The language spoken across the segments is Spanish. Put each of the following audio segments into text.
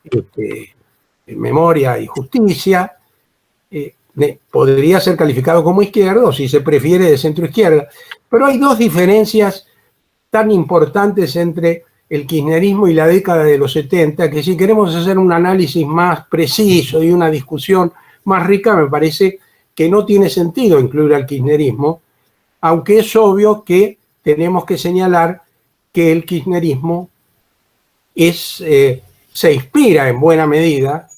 este, Memoria y Justicia, podría ser calificado como izquierdo, o si se prefiere de centro izquierda. Pero hay dos diferencias tan importantes entre el kirchnerismo y la década de los 70, que si queremos hacer un análisis más preciso y una discusión más rica, me parece que no tiene sentido incluir al kirchnerismo, aunque es obvio que tenemos que señalar que el kirchnerismo se inspira en buena medida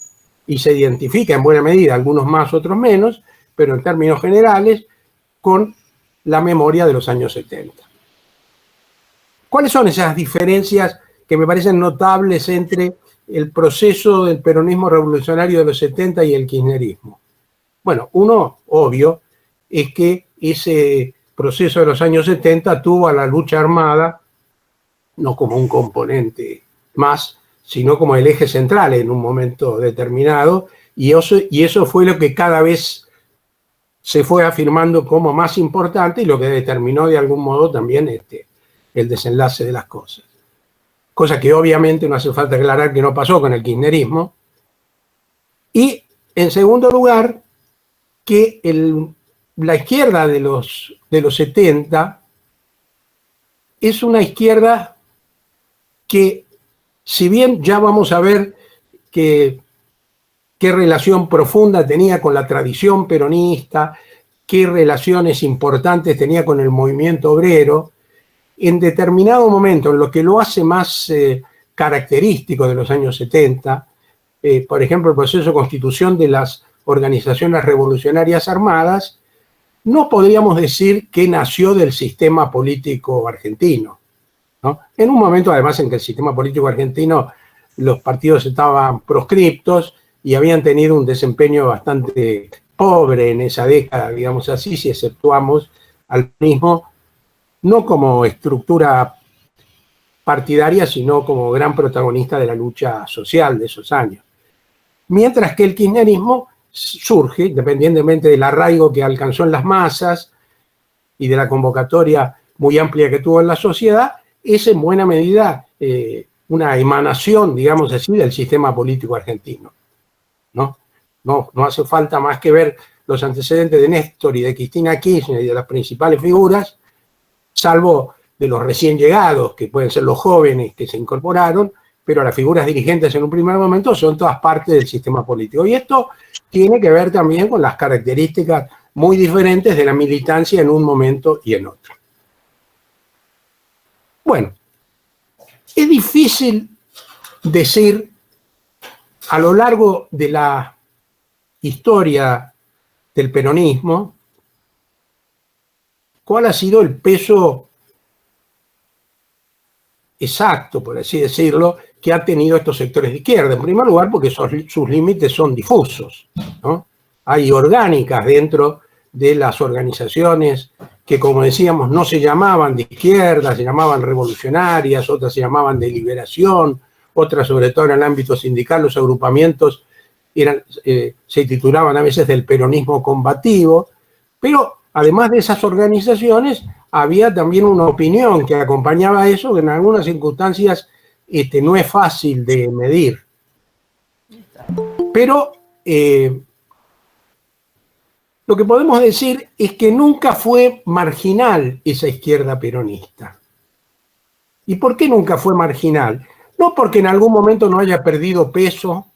y se identifica en buena medida, algunos más, otros menos, pero en términos generales, con la memoria de los años 70. ¿Cuáles son esas diferencias que me parecen notables entre el proceso del peronismo revolucionario de los 70 y el kirchnerismo? Bueno, uno, obvio, es que ese proceso de los años 70 tuvo a la lucha armada no como un componente más, sino como el eje central en un momento determinado, y eso fue lo que cada vez se fue afirmando como más importante y lo que determinó de algún modo también el desenlace de las cosas. Cosa que obviamente no hace falta aclarar que no pasó con el kirchnerismo. Y en segundo lugar, que la izquierda de los 70 es una izquierda que, si bien ya vamos a ver qué relación profunda tenía con la tradición peronista, qué relaciones importantes tenía con el movimiento obrero, en determinado momento, en lo que lo hace más característico de los años 70, por ejemplo, el proceso de constitución de las organizaciones revolucionarias armadas, no podríamos decir que nació del sistema político argentino, ¿no? En un momento, además, en que el sistema político argentino, los partidos estaban proscriptos y habían tenido un desempeño bastante pobre en esa década, digamos así, si exceptuamos al mismo, no como estructura partidaria, sino como gran protagonista de la lucha social de esos años. Mientras que el kirchnerismo surge, independientemente del arraigo que alcanzó en las masas y de la convocatoria muy amplia que tuvo en la sociedad, es en buena medida una emanación, digamos así, del sistema político argentino, ¿no? No hace falta más que ver los antecedentes de Néstor y de Cristina Kirchner y de las principales figuras, salvo de los recién llegados, que pueden ser los jóvenes que se incorporaron, pero las figuras dirigentes en un primer momento son todas partes del sistema político. Y esto tiene que ver también con las características muy diferentes de la militancia en un momento y en otro. Bueno, es difícil decir a lo largo de la historia del peronismo cuál ha sido el peso exacto, por así decirlo, que ha tenido estos sectores de izquierda. En primer lugar, porque sus límites son difusos, ¿no? Hay orgánicas dentro de las organizaciones que, como decíamos, no se llamaban de izquierda, se llamaban revolucionarias, otras se llamaban de liberación, otras, sobre todo en el ámbito sindical, los agrupamientos se titulaban a veces del peronismo combativo, pero además de esas organizaciones, había también una opinión que acompañaba eso, que en algunas circunstancias no es fácil de medir. Pero lo que podemos decir es que nunca fue marginal esa izquierda peronista. ¿Y por qué nunca fue marginal? No porque en algún momento no haya perdido peso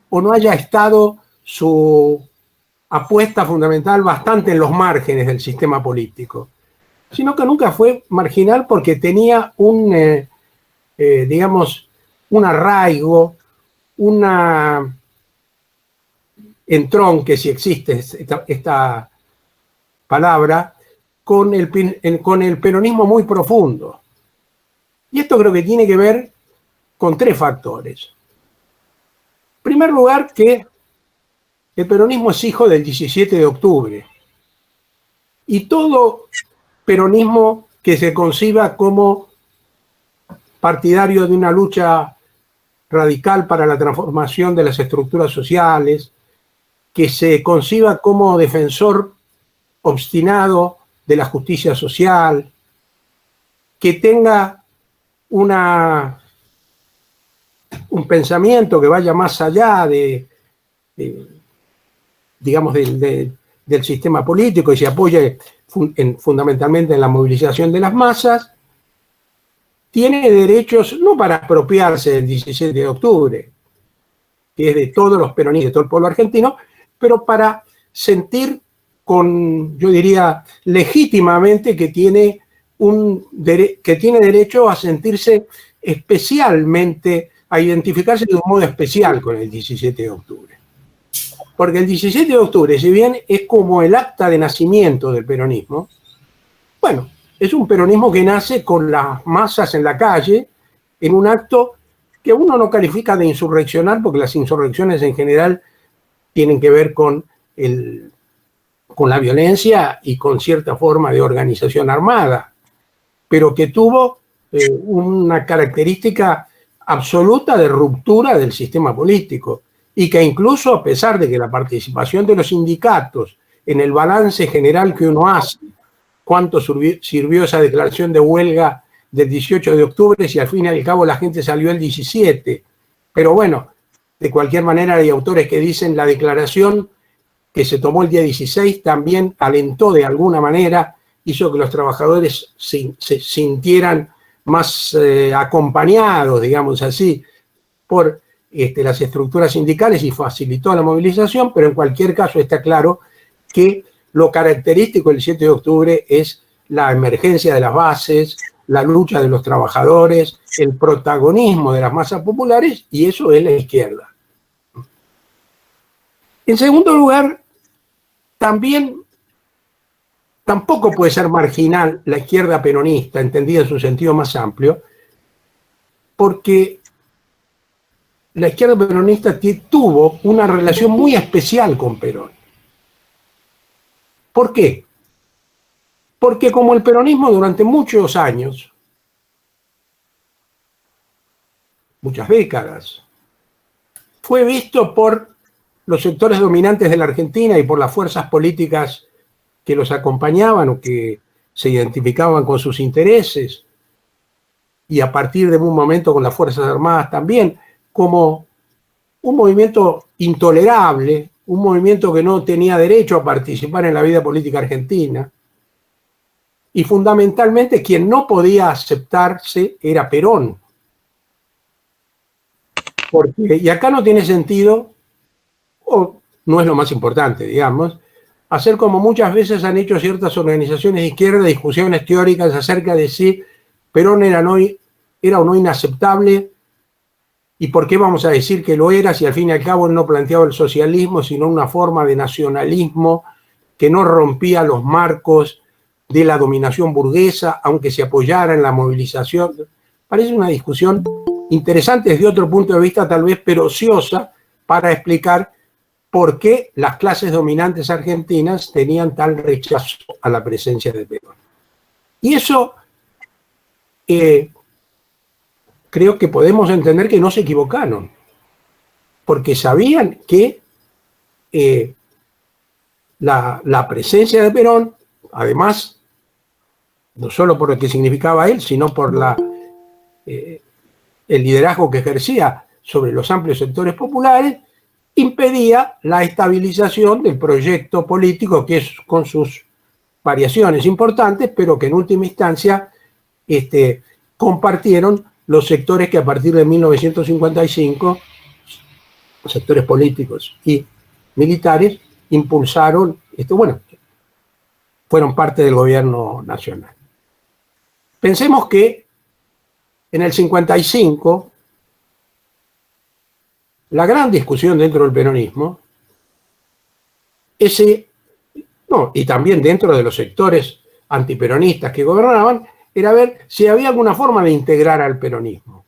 o no haya estado su apuesta fundamental bastante en los márgenes del sistema político, sino que nunca fue marginal porque tenía digamos, un arraigo, una entronque, si existe esta palabra, con el peronismo muy profundo. Y esto creo que tiene que ver con tres factores. En primer lugar, que el peronismo es hijo del 17 de octubre. Y todo peronismo que se conciba como partidario de una lucha radical para la transformación de las estructuras sociales, que se conciba como defensor obstinado de la justicia social, que tenga una un pensamiento que vaya más allá digamos, del sistema político y se apoye fundamentalmente en la movilización de las masas, tiene derechos no para apropiarse del 17 de octubre, que es de todos los peronistas, de todo el pueblo argentino, pero para sentir yo diría, legítimamente que tiene derecho a sentirse especialmente, a identificarse de un modo especial con el 17 de octubre. Porque el 17 de octubre, si bien es como el acta de nacimiento del peronismo, bueno, es un peronismo que nace con las masas en la calle, en un acto que uno no califica de insurreccional, porque las insurrecciones en general tienen que ver con la violencia y con cierta forma de organización armada, pero que tuvo una característica absoluta de ruptura del sistema político y que incluso a pesar de que la participación de los sindicatos en el balance general que uno hace, cuánto sirvió esa declaración de huelga del 18 de octubre si al fin y al cabo la gente salió el 17, pero bueno, de cualquier manera hay autores que dicen la declaración que se tomó el día 16 también alentó de alguna manera, hizo que los trabajadores se sintieran más acompañados, digamos así, por las estructuras sindicales y facilitó la movilización, pero en cualquier caso está claro que lo característico del 7 de octubre es la emergencia de las bases, la lucha de los trabajadores, el protagonismo de las masas populares, y eso es la izquierda. En segundo lugar, tampoco puede ser marginal la izquierda peronista, entendida en su sentido más amplio, porque la izquierda peronista tuvo una relación muy especial con Perón. ¿Por qué? Porque como el peronismo durante muchos años, muchas décadas, fue visto por los sectores dominantes de la Argentina y por las fuerzas políticas que los acompañaban o que se identificaban con sus intereses, y a partir de un momento con las Fuerzas Armadas también, como un movimiento intolerable, un movimiento que no tenía derecho a participar en la vida política argentina, y fundamentalmente quien no podía aceptarse era Perón. Y acá no tiene sentido, o no es lo más importante, digamos, hacer como muchas veces han hecho ciertas organizaciones de izquierda, discusiones teóricas acerca de si Perón era o no inaceptable, y por qué vamos a decir que lo era si al fin y al cabo él no planteaba el socialismo, sino una forma de nacionalismo que no rompía los marcos de la dominación burguesa, aunque se apoyara en la movilización. Parece una discusión interesante desde otro punto de vista, tal vez, pero ociosa, para explicar por qué las clases dominantes argentinas tenían tal rechazo a la presencia de Perón. Y eso creo que podemos entender que no se equivocaron, porque sabían que la presencia de Perón, además, no solo por lo que significaba él, sino por el liderazgo que ejercía sobre los amplios sectores populares, impedía la estabilización del proyecto político, que es con sus variaciones importantes, pero que en última instancia compartieron los sectores que a partir de 1955, los sectores políticos y militares, impulsaron, fueron parte del gobierno nacional. Pensemos que en el 55, la gran discusión dentro del peronismo, y también dentro de los sectores antiperonistas que gobernaban, era ver si había alguna forma de integrar al peronismo.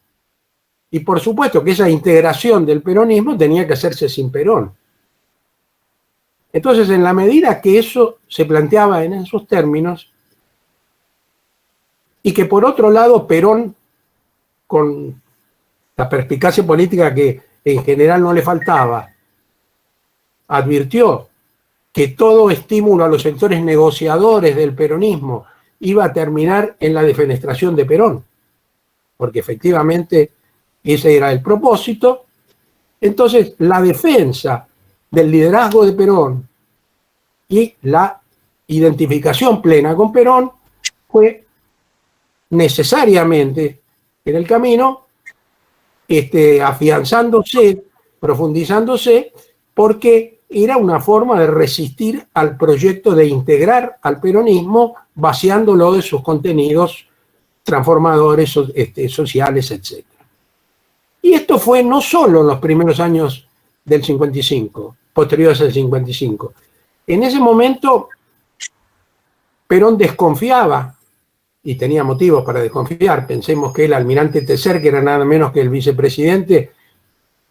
Y por supuesto que esa integración del peronismo tenía que hacerse sin Perón. Entonces, en la medida que eso se planteaba en esos términos, y que por otro lado Perón, con la perspicacia política que en general no le faltaba, advirtió que todo estímulo a los sectores negociadores del peronismo iba a terminar en la defenestración de Perón, porque efectivamente Ese era el propósito. Entonces, la defensa del liderazgo de Perón y la identificación plena con Perón fue necesariamente en el camino afianzándose, profundizándose, porque era una forma de resistir al proyecto de integrar al peronismo vaciándolo de sus contenidos transformadores, sociales, etc. Y esto fue no solo en los primeros años del 55, posteriores al 55. En ese momento, Perón desconfiaba, y tenía motivos para desconfiar. Pensemos que el almirante Tesser, que era nada menos que el vicepresidente,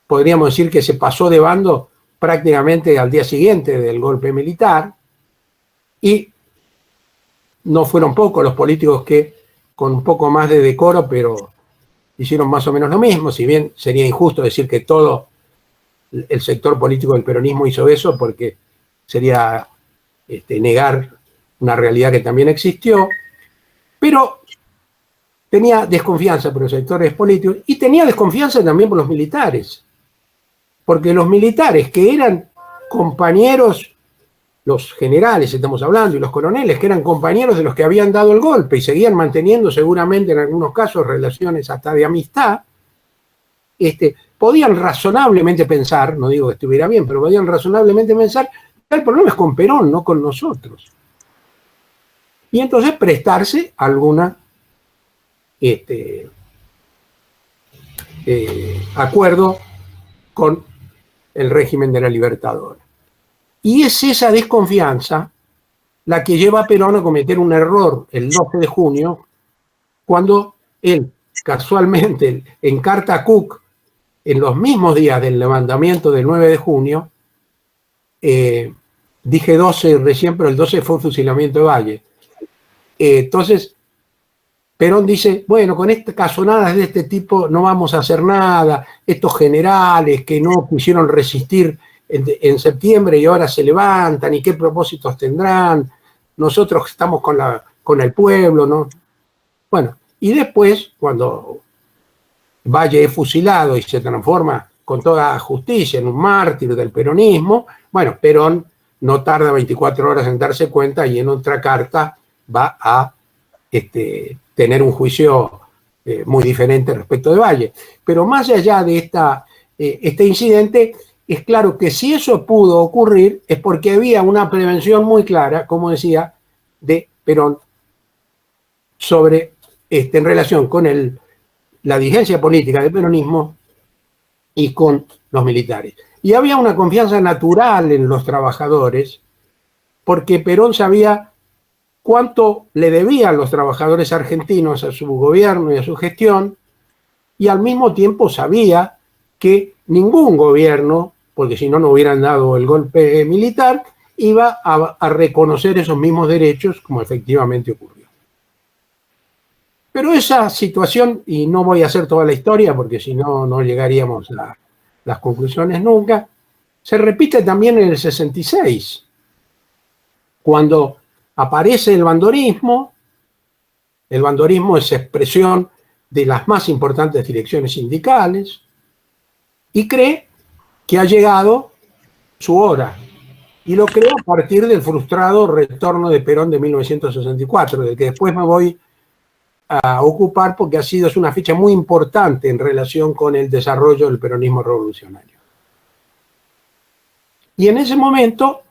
podríamos decir que se pasó de bando prácticamente al día siguiente del golpe militar, y no fueron pocos los políticos que, con un poco más de decoro, pero hicieron más o menos lo mismo, si bien sería injusto decir que todo el sector político del peronismo hizo eso, porque sería negar una realidad que también existió, pero tenía desconfianza por los sectores políticos y tenía desconfianza también por los militares, porque los militares que eran compañeros, los generales estamos hablando, y los coroneles que eran compañeros de los que habían dado el golpe y seguían manteniendo seguramente en algunos casos relaciones hasta de amistad, podían razonablemente pensar, no digo que estuviera bien, pero podían razonablemente pensar que el problema es con Perón, no con nosotros. Y entonces prestarse a alguna acuerdo con el régimen de la Libertadora. Y es esa desconfianza la que lleva a Perón a cometer un error el 12 de junio, cuando él casualmente en carta a Cook, en los mismos días del levantamiento del 9 de junio, dije 12 recién, pero el 12 fue un fusilamiento de Valle. Entonces, Perón dice, bueno, con casonadas de este tipo no vamos a hacer nada, estos generales que no quisieron resistir en septiembre y ahora se levantan, y qué propósitos tendrán, nosotros estamos con el pueblo, ¿no? Bueno, y después, cuando Valle es fusilado y se transforma con toda justicia en un mártir del peronismo, bueno, Perón no tarda 24 horas en darse cuenta y en otra carta va a tener un juicio muy diferente respecto de Valle. Pero más allá de este incidente, es claro que si eso pudo ocurrir es porque había una prevención muy clara, como decía, de Perón sobre, en relación con la dirigencia política del peronismo y con los militares. Y había una confianza natural en los trabajadores, porque Perón sabía cuánto le debían los trabajadores argentinos a su gobierno y a su gestión, y al mismo tiempo sabía que ningún gobierno, porque si no, no hubieran dado el golpe militar, iba a reconocer esos mismos derechos como efectivamente ocurrió. Pero esa situación, y no voy a hacer toda la historia porque si no, no llegaríamos a las conclusiones nunca, se repite también en el 66, cuando aparece el bandorismo. El bandorismo es expresión de las más importantes direcciones sindicales y cree que ha llegado su hora. Y lo creo a partir del frustrado retorno de Perón de 1964, del que después me voy a ocupar porque es una fecha muy importante en relación con el desarrollo del peronismo revolucionario. Y en ese momento,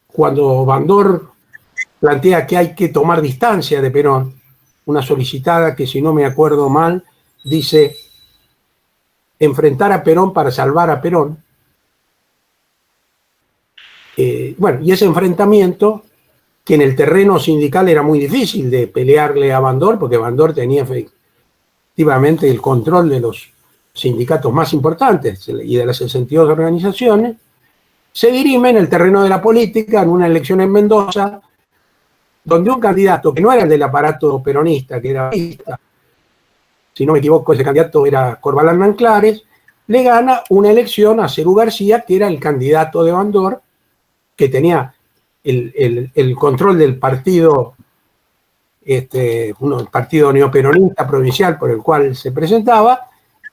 cuando Bandor plantea que hay que tomar distancia de Perón, una solicitada que, si no me acuerdo mal, dice enfrentar a Perón para salvar a Perón. Bueno, y ese enfrentamiento, que en el terreno sindical era muy difícil de pelearle a Bandor, porque Bandor tenía efectivamente el control de los sindicatos más importantes y de las 62 organizaciones, se dirime en el terreno de la política en una elección en Mendoza, donde un candidato que no era del aparato peronista, que era peronista, si no me equivoco, ese candidato era Corbalán Nanclares, le gana una elección a Cerú García, que era el candidato de Bandor, que tenía el control del partido el partido neoperonista provincial por el cual se presentaba,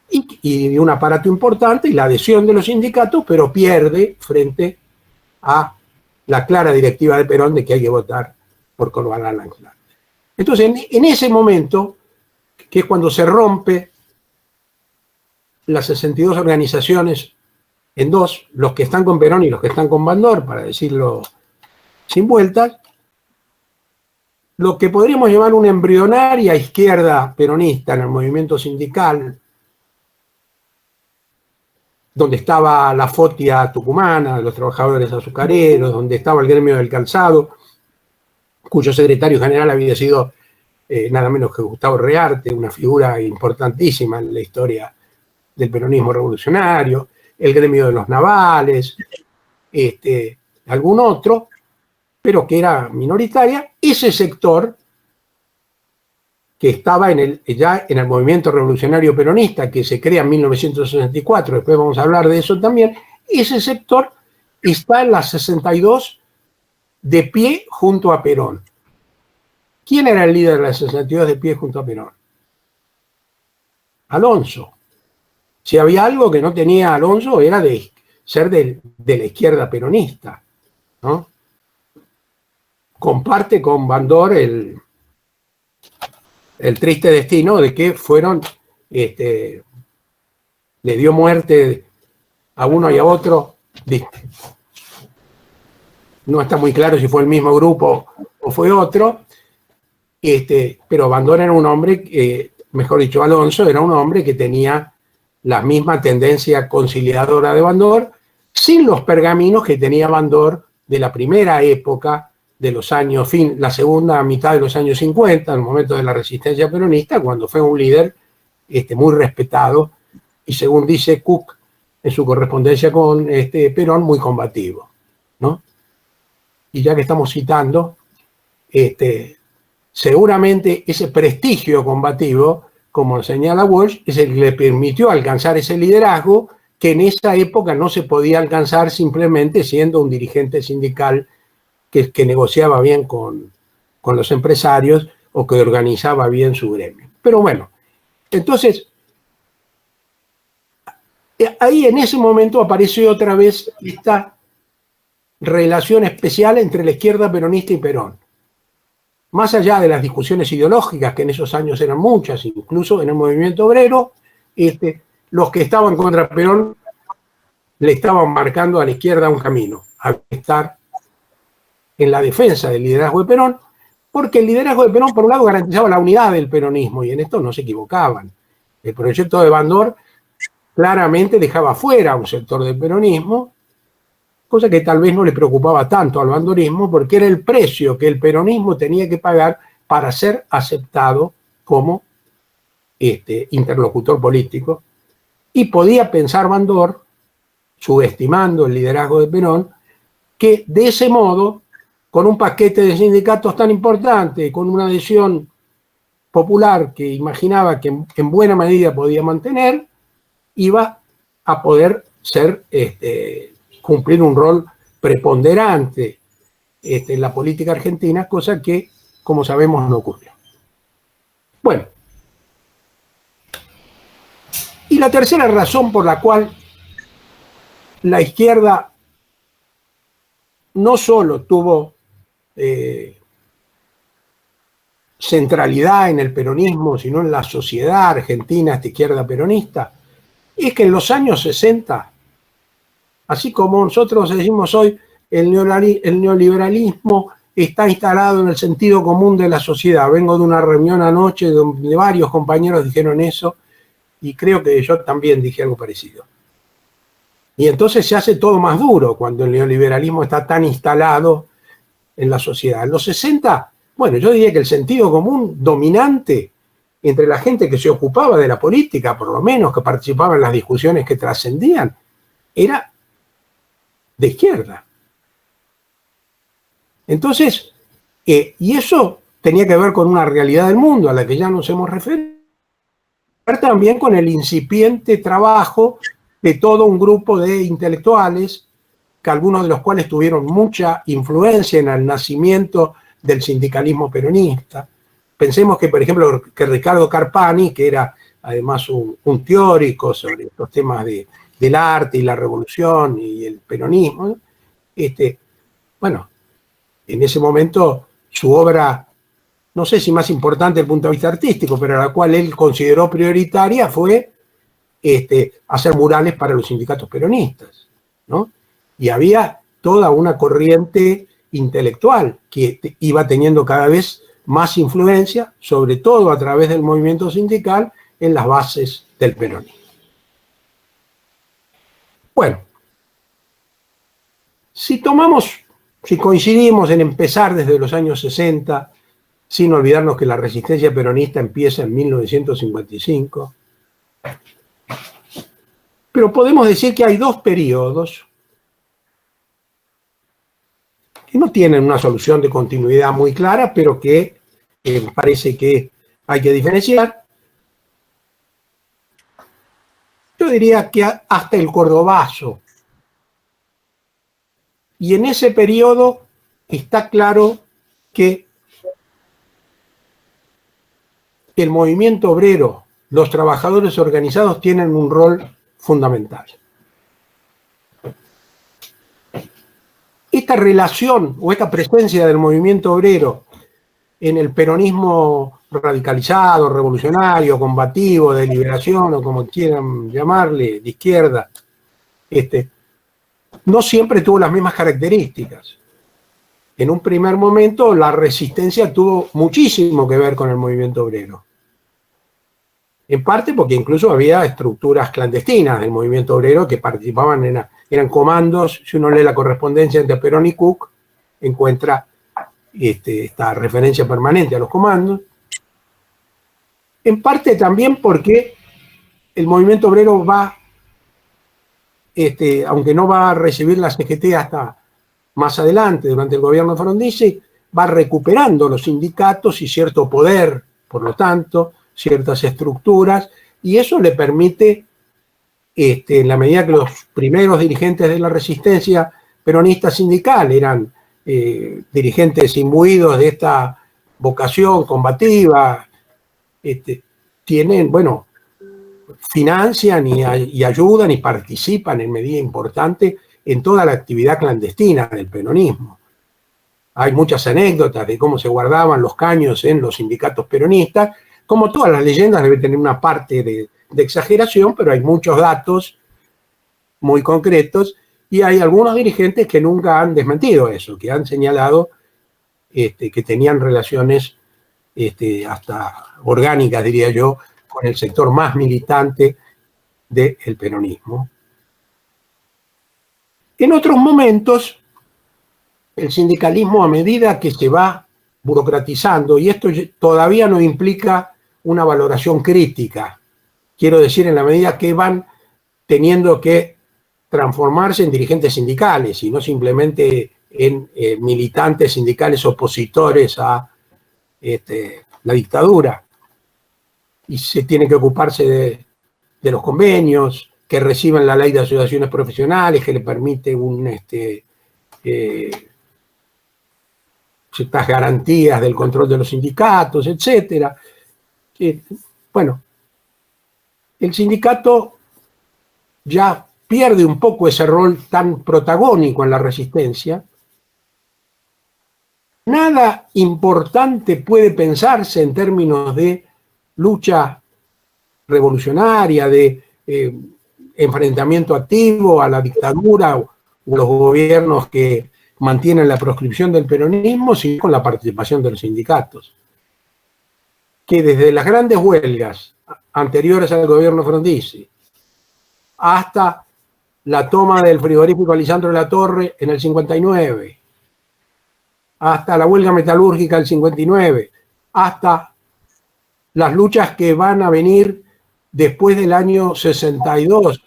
y un aparato importante y la adhesión de los sindicatos, pero pierde frente a la clara directiva de Perón de que hay que votar por Corvalán Lanzar. Entonces, en ese momento, que es cuando se rompe las 62 organizaciones en dos, los que están con Perón y los que están con Bandor, para decirlo sin vueltas, lo que podríamos llamar una embrionaria izquierda peronista en el movimiento sindical, donde estaba la Fotia tucumana, de los trabajadores azucareros, donde estaba el gremio del calzado, cuyo secretario general había sido nada menos que Gustavo Rearte, una figura importantísima en la historia del peronismo revolucionario, el gremio de los navales, algún otro, pero que era minoritaria. Ese sector que estaba ya en el movimiento revolucionario peronista que se crea en 1964, después vamos a hablar de eso también, ese sector está en la 62 de pie junto a Perón. ¿Quién era el líder de la 62 de pie junto a Perón? Alonso. Si había algo que no tenía Alonso era de ser de la izquierda peronista, ¿no? Comparte con Bandor el triste destino de que le dio muerte a uno y a otro. No está muy claro si fue el mismo grupo o fue otro, pero Bandor era un hombre, mejor dicho, Alonso era un hombre que tenía la misma tendencia conciliadora de Bandor, sin los pergaminos que tenía Bandor de la primera época de los años, la segunda mitad de los años 50, en el momento de la resistencia peronista, cuando fue un líder muy respetado y, según dice Cook en su correspondencia con Perón, muy combativo, ¿no? Y ya que estamos citando, seguramente ese prestigio combativo, como señala Walsh, es el que le permitió alcanzar ese liderazgo que en esa época no se podía alcanzar simplemente siendo un dirigente sindical que negociaba bien con los empresarios o que organizaba bien su gremio. Pero bueno, entonces, ahí en ese momento apareció otra vez esta relación especial entre la izquierda peronista y Perón. Más allá de las discusiones ideológicas, que en esos años eran muchas, incluso en el movimiento obrero, los que estaban contra Perón le estaban marcando a la izquierda un camino, a estar en la defensa del liderazgo de Perón, porque el liderazgo de Perón, por un lado, garantizaba la unidad del peronismo, y en esto no se equivocaban. El proyecto de Bandor claramente dejaba fuera a un sector del peronismo, cosa que tal vez no le preocupaba tanto al bandorismo, porque era el precio que el peronismo tenía que pagar para ser aceptado como interlocutor político, y podía pensar Bandor, subestimando el liderazgo de Perón, que de ese modo, con un paquete de sindicatos tan importante, con una adhesión popular que imaginaba que en buena medida podía mantener, iba a poder cumplir un rol preponderante en la política argentina, cosa que, como sabemos, no ocurrió. Bueno, y la tercera razón por la cual la izquierda no solo tuvo centralidad en el peronismo, sino en la sociedad argentina, esta izquierda peronista, es que en los años 60, así como nosotros decimos hoy, el neoliberalismo está instalado en el sentido común de la sociedad. Vengo de una reunión anoche donde varios compañeros dijeron eso, y creo que yo también dije algo parecido. Y entonces se hace todo más duro cuando el neoliberalismo está tan instalado en la sociedad. En los 60, bueno, yo diría que el sentido común dominante entre la gente que se ocupaba de la política, por lo menos que participaba en las discusiones que trascendían, era de izquierda. Entonces, y eso tenía que ver con una realidad del mundo a la que ya nos hemos referido, pero también con el incipiente trabajo de todo un grupo de intelectuales, que algunos de los cuales tuvieron mucha influencia en el nacimiento del sindicalismo peronista, Pensemos que, por ejemplo, que Ricardo Carpani, que era además un teórico sobre estos temas del arte y la revolución y el peronismo, bueno, en ese momento su obra, no sé si más importante desde el punto de vista artístico, pero la cual él consideró prioritaria fue hacer murales para los sindicatos peronistas, ¿no? Y había toda una corriente intelectual que iba teniendo cada vez más influencia, sobre todo a través del movimiento sindical, en las bases del peronismo. Bueno, si coincidimos en empezar desde los años 60, sin olvidarnos que la resistencia peronista empieza en 1955, pero podemos decir que hay dos periodos que no tienen una solución de continuidad muy clara, pero que parece que hay que diferenciar. Yo diría que hasta el Cordobazo. Y en ese periodo está claro que el movimiento obrero, los trabajadores organizados tienen un rol fundamental. Esta relación o esta presencia del movimiento obrero en el peronismo radicalizado, revolucionario, combativo, de liberación o como quieran llamarle, de izquierda, no siempre tuvo las mismas características. En un primer momento la resistencia tuvo muchísimo que ver con el movimiento obrero. En parte porque incluso había estructuras clandestinas del movimiento obrero que participaban, eran comandos. Si uno lee la correspondencia entre Perón y Cook, encuentra esta referencia permanente a los comandos. En parte también porque el movimiento obrero va, aunque no va a recibir la CGT hasta más adelante, durante el gobierno de Frondizi, va recuperando los sindicatos y cierto poder, por lo tanto, ciertas estructuras, y eso le permite, en la medida que los primeros dirigentes de la resistencia peronista sindical eran dirigentes imbuidos de esta vocación combativa, tienen, bueno, financian y ayudan y participan en medida importante en toda la actividad clandestina del peronismo. Hay muchas anécdotas de cómo se guardaban los caños en los sindicatos peronistas. Como todas las leyendas debe tener una parte de exageración, pero hay muchos datos muy concretos y hay algunos dirigentes que nunca han desmentido eso, que han señalado que tenían relaciones hasta orgánicas, diría yo, con el sector más militante del peronismo. En otros momentos, el sindicalismo, a medida que se va burocratizando, y esto todavía no implica una valoración crítica, quiero decir, en la medida que van teniendo que transformarse en dirigentes sindicales y no simplemente en militantes sindicales opositores a la dictadura, y se tiene que ocuparse de los convenios, que reciban la ley de asociaciones profesionales, que le permite ciertas garantías del control de los sindicatos, etcétera. Bueno, el sindicato ya pierde un poco ese rol tan protagónico en la resistencia. Nada importante puede pensarse en términos de lucha revolucionaria, de enfrentamiento activo a la dictadura o los gobiernos que mantienen la proscripción del peronismo, sino con la participación de los sindicatos, que desde las grandes huelgas anteriores al gobierno Frondizi hasta la toma del frigorífico Lisandro de la Torre en el 59, hasta la huelga metalúrgica del 59, hasta las luchas que van a venir después del año 62,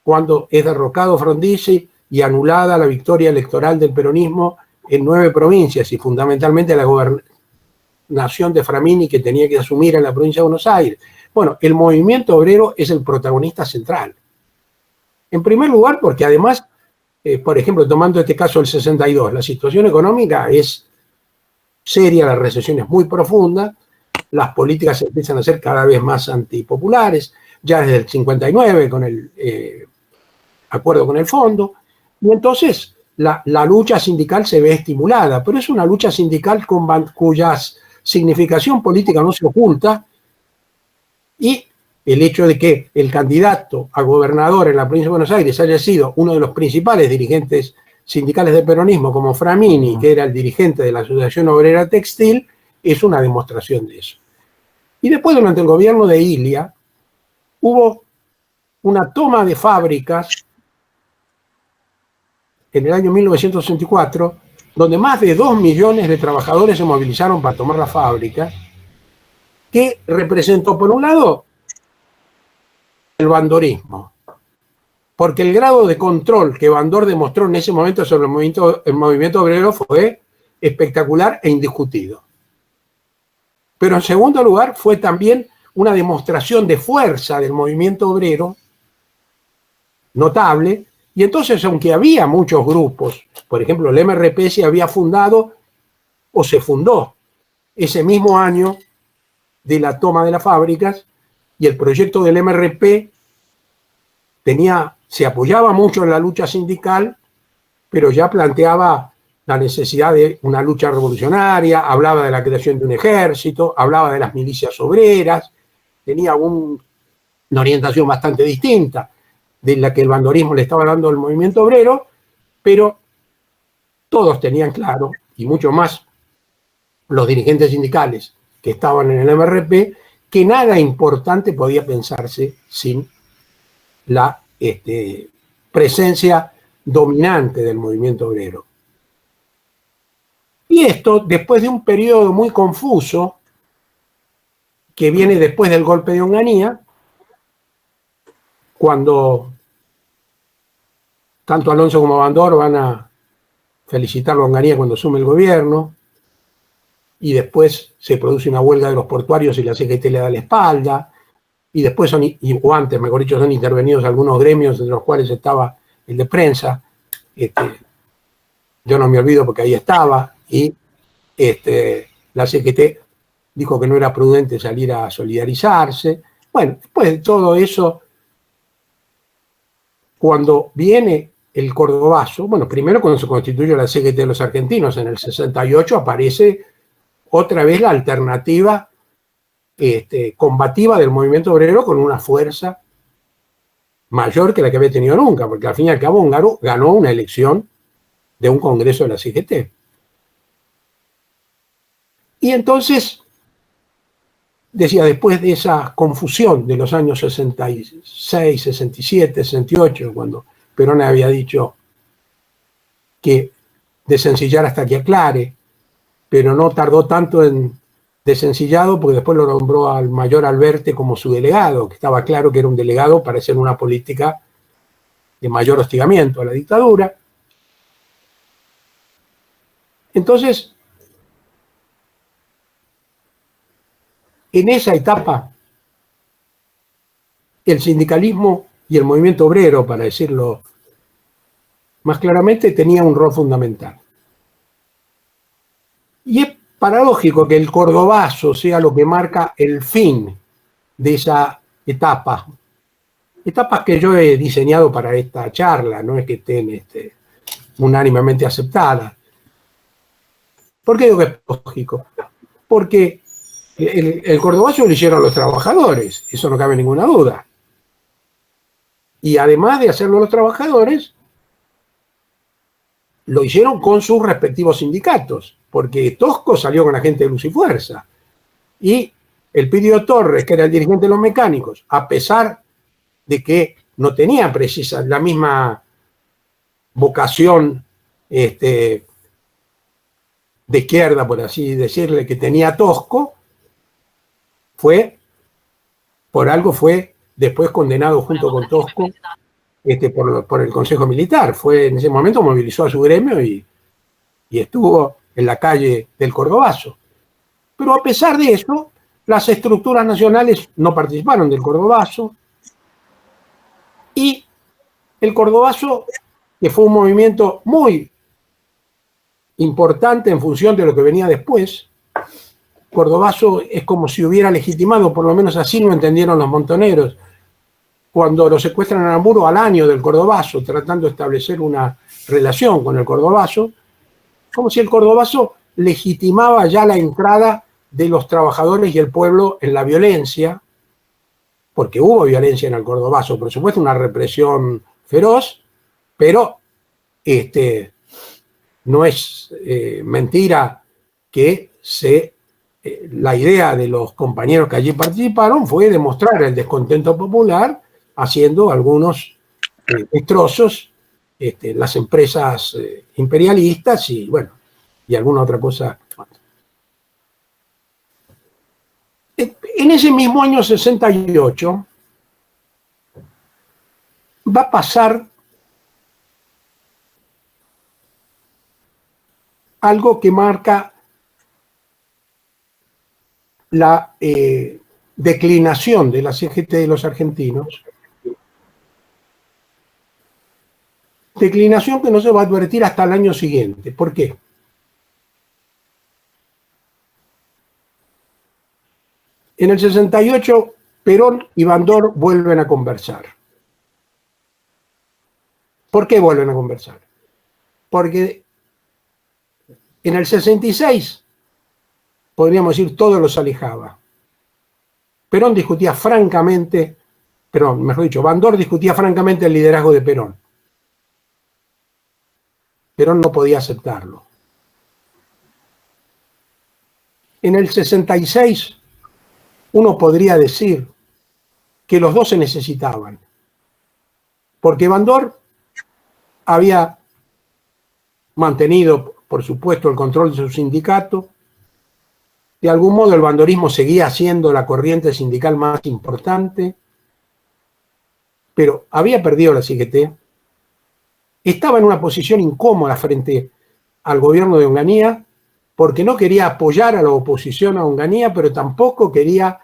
cuando es derrocado Frondizi y anulada la victoria electoral del peronismo en 9 provincias y fundamentalmente la gobernación de Framini que tenía que asumir en la provincia de Buenos Aires. Bueno, el movimiento obrero es el protagonista central. En primer lugar, porque además, por ejemplo, tomando este caso del 62, la situación económica es seria, la recesión es muy profunda, las políticas empiezan a ser cada vez más antipopulares, ya desde el 59 con el acuerdo con el fondo, y entonces la lucha sindical se ve estimulada, pero es una lucha sindical cuya significación política no se oculta, y el hecho de que el candidato a gobernador en la provincia de Buenos Aires haya sido uno de los principales dirigentes sindicales del peronismo, como Framini, que era el dirigente de la Asociación Obrera Textil, es una demostración de eso. Y después, durante el gobierno de Ilia, hubo una toma de fábricas en el año 1964, donde más de 2 millones de trabajadores se movilizaron para tomar la fábrica, que representó, por un lado, el bandorismo, porque el grado de control que Bandor demostró en ese momento sobre el movimiento obrero fue espectacular e indiscutido. Pero en segundo lugar fue también una demostración de fuerza del movimiento obrero notable, y entonces, aunque había muchos grupos, por ejemplo, el MRP se había fundado o se fundó ese mismo año de la toma de las fábricas, y el proyecto del MRP se apoyaba mucho en la lucha sindical, pero ya planteaba la necesidad de una lucha revolucionaria, hablaba de la creación de un ejército, hablaba de las milicias obreras, tenía una orientación bastante distinta de la que el bandorismo le estaba dando al movimiento obrero, pero todos tenían claro, y mucho más los dirigentes sindicales que estaban en el MRP, que nada importante podía pensarse sin la presencia dominante del movimiento obrero. Y esto, después de un periodo muy confuso, que viene después del golpe de Onganía, cuando tanto Alonso como Bandor van a felicitarlo a Onganía cuando asume el gobierno, y después se produce una huelga de los portuarios y la CGT le da la espalda, y después o antes, mejor dicho, son intervenidos algunos gremios, entre los cuales estaba el de prensa, yo no me olvido porque ahí estaba, y la CGT dijo que no era prudente salir a solidarizarse. Bueno, después de todo eso, cuando viene el Cordobazo, bueno, primero cuando se constituye la CGT de los argentinos en el 68, aparece otra vez la alternativa combativa del movimiento obrero con una fuerza mayor que la que había tenido nunca, porque al fin y al cabo ganó una elección de un congreso de la CGT. Y entonces, decía, después de esa confusión de los años 66, 67, 68, cuando Perón había dicho que desencillar hasta que aclare, pero no tardó tanto en desencillado, porque después lo nombró al mayor Alberti como su delegado, que estaba claro que era un delegado para hacer una política de mayor hostigamiento a la dictadura. Entonces, en esa etapa, el sindicalismo y el movimiento obrero, para decirlo más claramente, tenía un rol fundamental. Y es paradójico que el Cordobazo sea lo que marca el fin de esa etapa. Etapas que yo he diseñado para esta charla, no es que estén unánimemente aceptadas. ¿Por qué digo que es lógico? Porque el Cordobazo lo hicieron los trabajadores, eso no cabe ninguna duda. Y además de hacerlo los trabajadores, lo hicieron con sus respectivos sindicatos, porque Tosco salió con la gente de Luz y Fuerza. Y el Pidio Torres, que era el dirigente de los mecánicos, a pesar de que no tenía precisa la misma vocación de izquierda, por así decirle, que tenía Tosco, fue después condenado junto con Tosco por el Consejo Militar. En ese momento movilizó a su gremio y estuvo en la calle del Cordobazo. Pero a pesar de eso, las estructuras nacionales no participaron del Cordobazo, y el Cordobazo, que fue un movimiento muy importante en función de lo que venía después. Cordobazo es como si hubiera legitimado, por lo menos así lo entendieron los montoneros, cuando lo secuestran a Aramburu al año del Cordobazo, tratando de establecer una relación con el Cordobazo, como si el Cordobazo legitimaba ya la entrada de los trabajadores y el pueblo en la violencia, porque hubo violencia en el Cordobazo, por supuesto una represión feroz, pero no es mentira que la idea de los compañeros que allí participaron fue demostrar el descontento popular haciendo algunos destrozos las empresas imperialistas y, bueno, y alguna otra cosa. En ese mismo año 68 va a pasar algo que marca la declinación de la CGT de los argentinos, declinación que no se va a advertir hasta el año siguiente. ¿Por qué? En el 68, Perón y Bandor vuelven a conversar. ¿Por qué vuelven a conversar? Porque en el 66, podríamos decir, todo los alejaba. Perón discutía francamente, mejor dicho, Bandor discutía francamente el liderazgo de Perón. Perón no podía aceptarlo. En el 66, uno podría decir que los dos se necesitaban, porque Bandor había mantenido, por supuesto, el control de su sindicato. De algún modo el bandorismo seguía siendo la corriente sindical más importante, pero había perdido la CGT, estaba en una posición incómoda frente al gobierno de Onganía, porque no quería apoyar a la oposición a Onganía, pero tampoco quería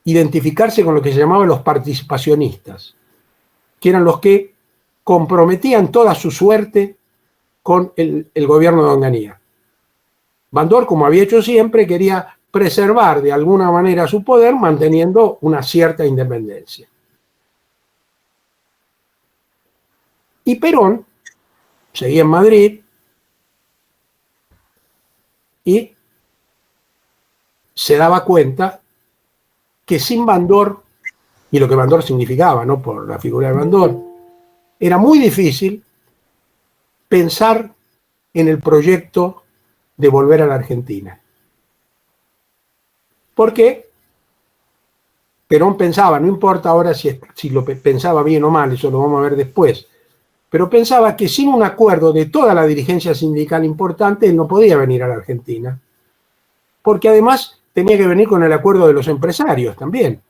identificarse con lo que se llamaban los participacionistas, que eran los que comprometían toda su suerte con el gobierno de Onganía. Bandor, como había hecho siempre, quería preservar de alguna manera su poder manteniendo una cierta independencia. Y Perón seguía en Madrid y se daba cuenta que sin Bandor, y lo que Bandor significaba, no por la figura de Bandor, era muy difícil pensar en el proyecto de volver a la Argentina. Porque Perón pensaba, no importa ahora si lo pensaba bien o mal, eso lo vamos a ver después, pero pensaba que sin un acuerdo de toda la dirigencia sindical importante, él no podía venir a la Argentina. Porque además tenía que venir con el acuerdo de los empresarios también.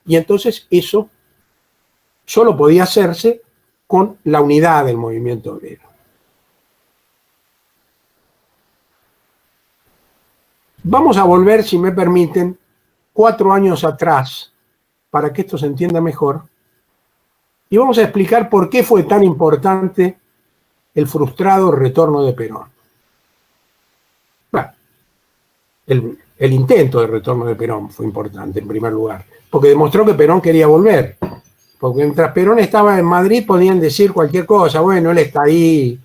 Y entonces eso solo podía hacerse con la unidad del movimiento obrero. Vamos a volver, si me permiten, 4 años atrás, para que esto se entienda mejor, y vamos a explicar por qué fue tan importante el frustrado retorno de Perón. Bueno, el intento de retorno de Perón fue importante, en primer lugar, porque demostró que Perón quería volver. Porque mientras Perón estaba en Madrid podían decir cualquier cosa, bueno, él está ahí,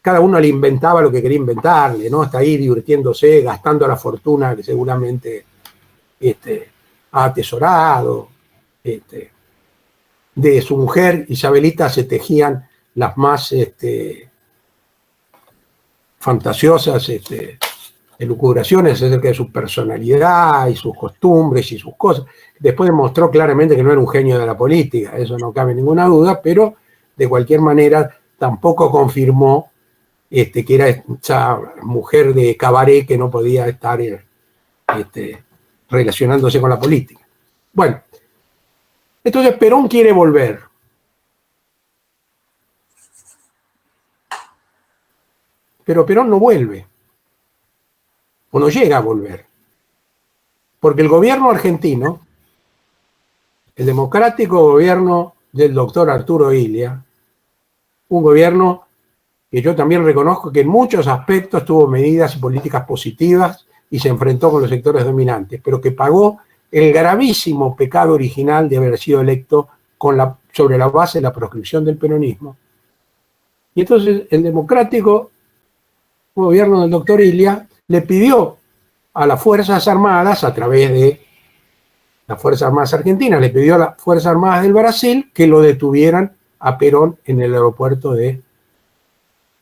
cada uno le inventaba lo que quería inventarle, ¿no? Está ahí divirtiéndose, gastando la fortuna que seguramente ha atesorado. De su mujer Isabelita se tejían las más fantasiosas elucubraciones acerca de su personalidad y sus costumbres y sus cosas. Después demostró claramente que no era un genio de la política, eso no cabe ninguna duda, pero de cualquier manera tampoco confirmó que era esa mujer de cabaret que no podía estar relacionándose con la política. Bueno, entonces Perón quiere volver. Pero Perón no vuelve, o no llega a volver, porque el gobierno argentino, el democrático gobierno del doctor Arturo Illia, un gobierno que yo también reconozco que en muchos aspectos tuvo medidas y políticas positivas y se enfrentó con los sectores dominantes, pero que pagó el gravísimo pecado original de haber sido electo sobre la base de la proscripción del peronismo. Y entonces el democrático gobierno del doctor Ilia le pidió a las Fuerzas Armadas, a través de las Fuerzas Armadas Argentinas, le pidió a las Fuerzas Armadas del Brasil que lo detuvieran a Perón en el aeropuerto de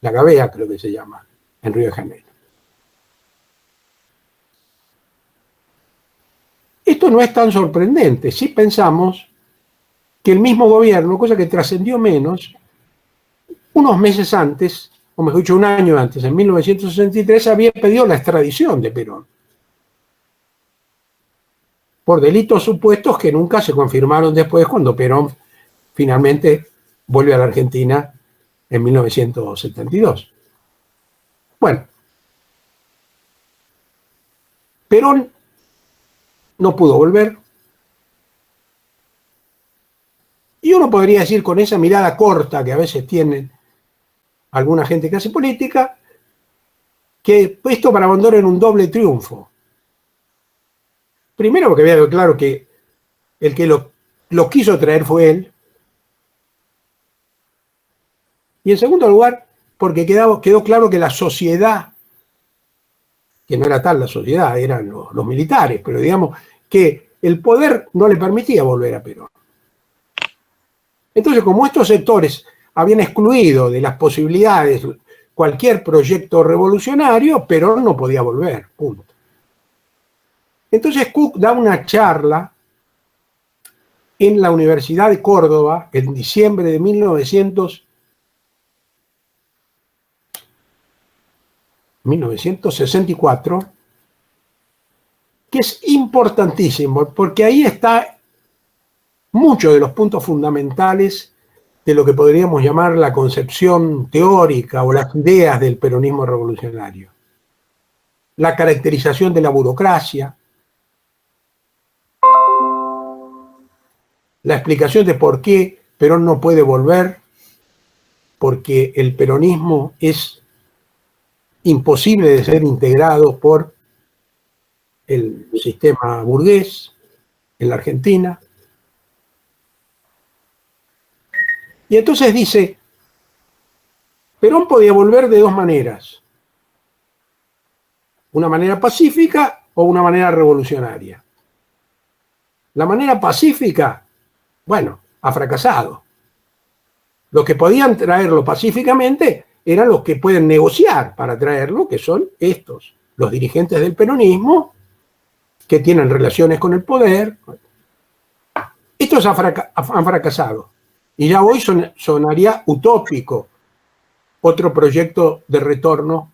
La Gavea, creo que se llama, en Río de Janeiro. Esto no es tan sorprendente si pensamos que el mismo gobierno, cosa que trascendió menos, unos meses antes, o mejor dicho, un año antes, en 1963, había pedido la extradición de Perón por delitos supuestos que nunca se confirmaron después cuando Perón finalmente vuelve a la Argentina en 1972. Bueno, Perón no pudo volver. Y uno podría decir con esa mirada corta que a veces tienen alguna gente que hace política, que esto para Bondor era un doble triunfo. Primero porque había claro que el que lo quiso traer fue él. Y en segundo lugar, porque quedó claro que la sociedad, que no era tal la sociedad, eran los militares, pero digamos que el poder no le permitía volver a Perón. Entonces, como estos sectores habían excluido de las posibilidades cualquier proyecto revolucionario, Perón no podía volver, punto. Entonces Cook da una charla en la Universidad de Córdoba en diciembre de 1964, que es importantísimo, porque ahí está muchos de los puntos fundamentales de lo que podríamos llamar la concepción teórica o las ideas del peronismo revolucionario. La caracterización de la burocracia, la explicación de por qué Perón no puede volver, porque el peronismo es imposible de ser integrado por el sistema burgués en la Argentina. Y entonces dice, Perón podía volver de dos maneras, una manera pacífica o una manera revolucionaria. La manera pacífica, bueno, ha fracasado. Los que podían traerlo pacíficamente eran los que pueden negociar para traerlo, que son estos, los dirigentes del peronismo, que tienen relaciones con el poder. Estos han fracasado. Y ya hoy sonaría utópico otro proyecto de retorno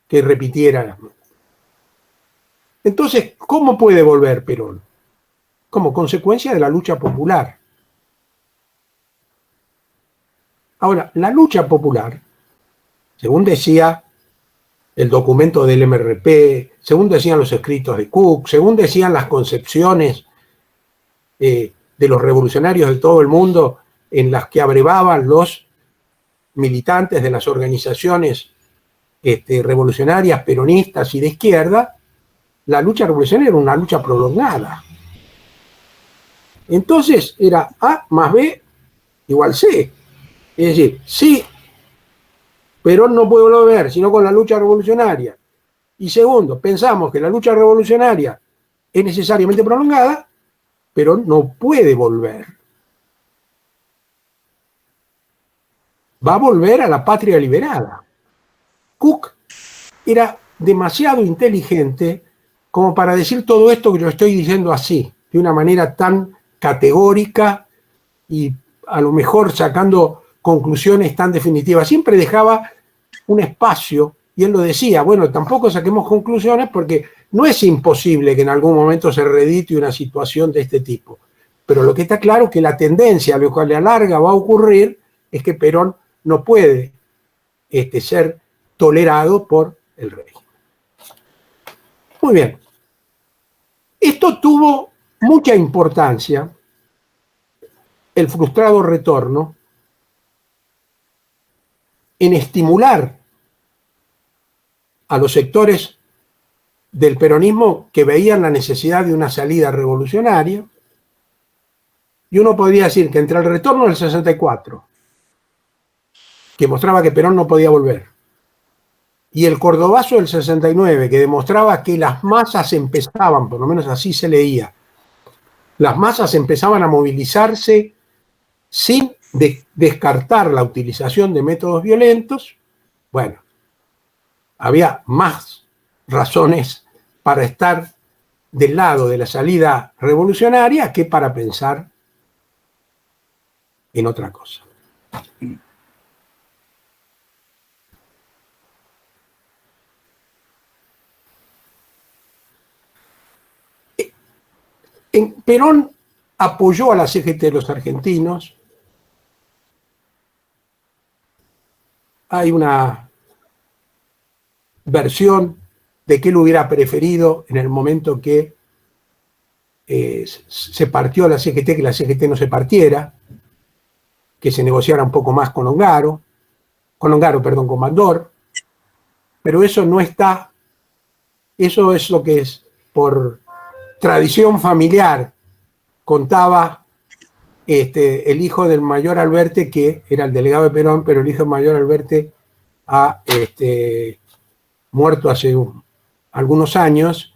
que repitiera. Entonces, ¿cómo puede volver Perón? Como consecuencia de la lucha popular. Ahora, la lucha popular, según decía el documento del MRP, según decían los escritos de Cook, según decían las concepciones de los revolucionarios de todo el mundo en las que abrevaban los militantes de las organizaciones revolucionarias, peronistas y de izquierda, la lucha revolucionaria era una lucha prolongada. Entonces era A más B igual C. Es decir, si Perón no puede volver sino con la lucha revolucionaria, y segundo, pensamos que la lucha revolucionaria es necesariamente prolongada, Perón no puede volver. Va a volver a la patria liberada. Cook era demasiado inteligente como para decir todo esto que yo estoy diciendo así, de una manera tan categórica y a lo mejor sacando conclusiones tan definitivas. Siempre dejaba un espacio y él lo decía, bueno, tampoco saquemos conclusiones porque no es imposible que en algún momento se reedite una situación de este tipo. Pero lo que está claro es que la tendencia a lo que a la larga va a ocurrir es que Perón no puede ser tolerado por el régimen. Muy bien. Esto tuvo mucha importancia, el frustrado retorno, en estimular a los sectores del peronismo que veían la necesidad de una salida revolucionaria. Y uno podría decir que entre el retorno del 64, que mostraba que Perón no podía volver, y el Cordobazo del 69, que demostraba que las masas empezaban, por lo menos así se leía, las masas empezaban a movilizarse sin descartar la utilización de métodos violentos, bueno, había más razones para estar del lado de la salida revolucionaria que para pensar en otra cosa. Perón apoyó a la CGT de los argentinos. Hay una versión de que él hubiera preferido en el momento que se partió la CGT, que la CGT no se partiera, que se negociara un poco más con Bandor, pero eso no está, eso es lo que es por tradición familiar, contaba el hijo del mayor Alberti, que era el delegado de Perón, pero el hijo del mayor Alberti ha muerto hace algunos años,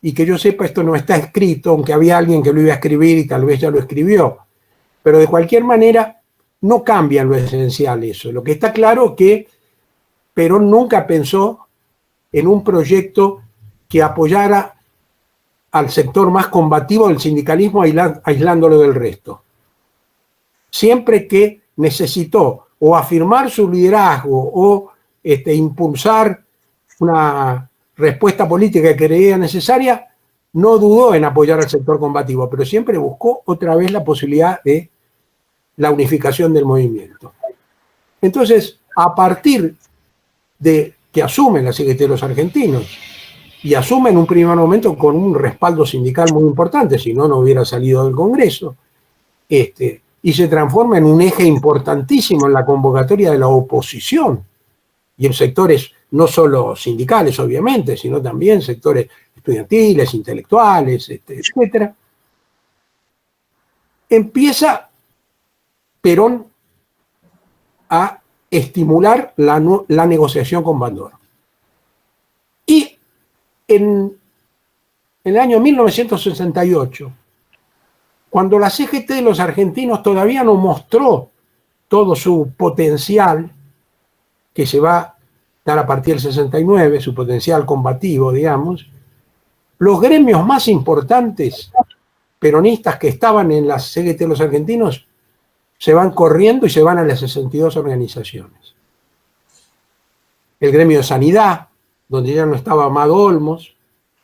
y que yo sepa esto no está escrito, aunque había alguien que lo iba a escribir y tal vez ya lo escribió, pero de cualquier manera no cambia en lo esencial eso. Lo que está claro es que Perón nunca pensó en un proyecto que apoyara al sector más combativo del sindicalismo aislándolo del resto. Siempre que necesitó o afirmar su liderazgo o impulsar una respuesta política que creía necesaria, no dudó en apoyar al sector combativo, pero siempre buscó otra vez la posibilidad de la unificación del movimiento. Entonces, a partir de que asumen la CGT de los argentinos, y asume en un primer momento con un respaldo sindical muy importante, si no, no hubiera salido del Congreso, y se transforma en un eje importantísimo en la convocatoria de la oposición, y en sectores no solo sindicales, obviamente, sino también sectores estudiantiles, intelectuales, etc. Empieza Perón a estimular la negociación con Bandor. Y en el año 1968, cuando la CGT de los argentinos todavía no mostró todo su potencial, que se va a dar a partir del 69, su potencial combativo, digamos, los gremios más importantes peronistas que estaban en la CGT de los argentinos se van corriendo y se van a las 62 organizaciones. El gremio de Sanidad, donde ya no estaba Amado Olmos,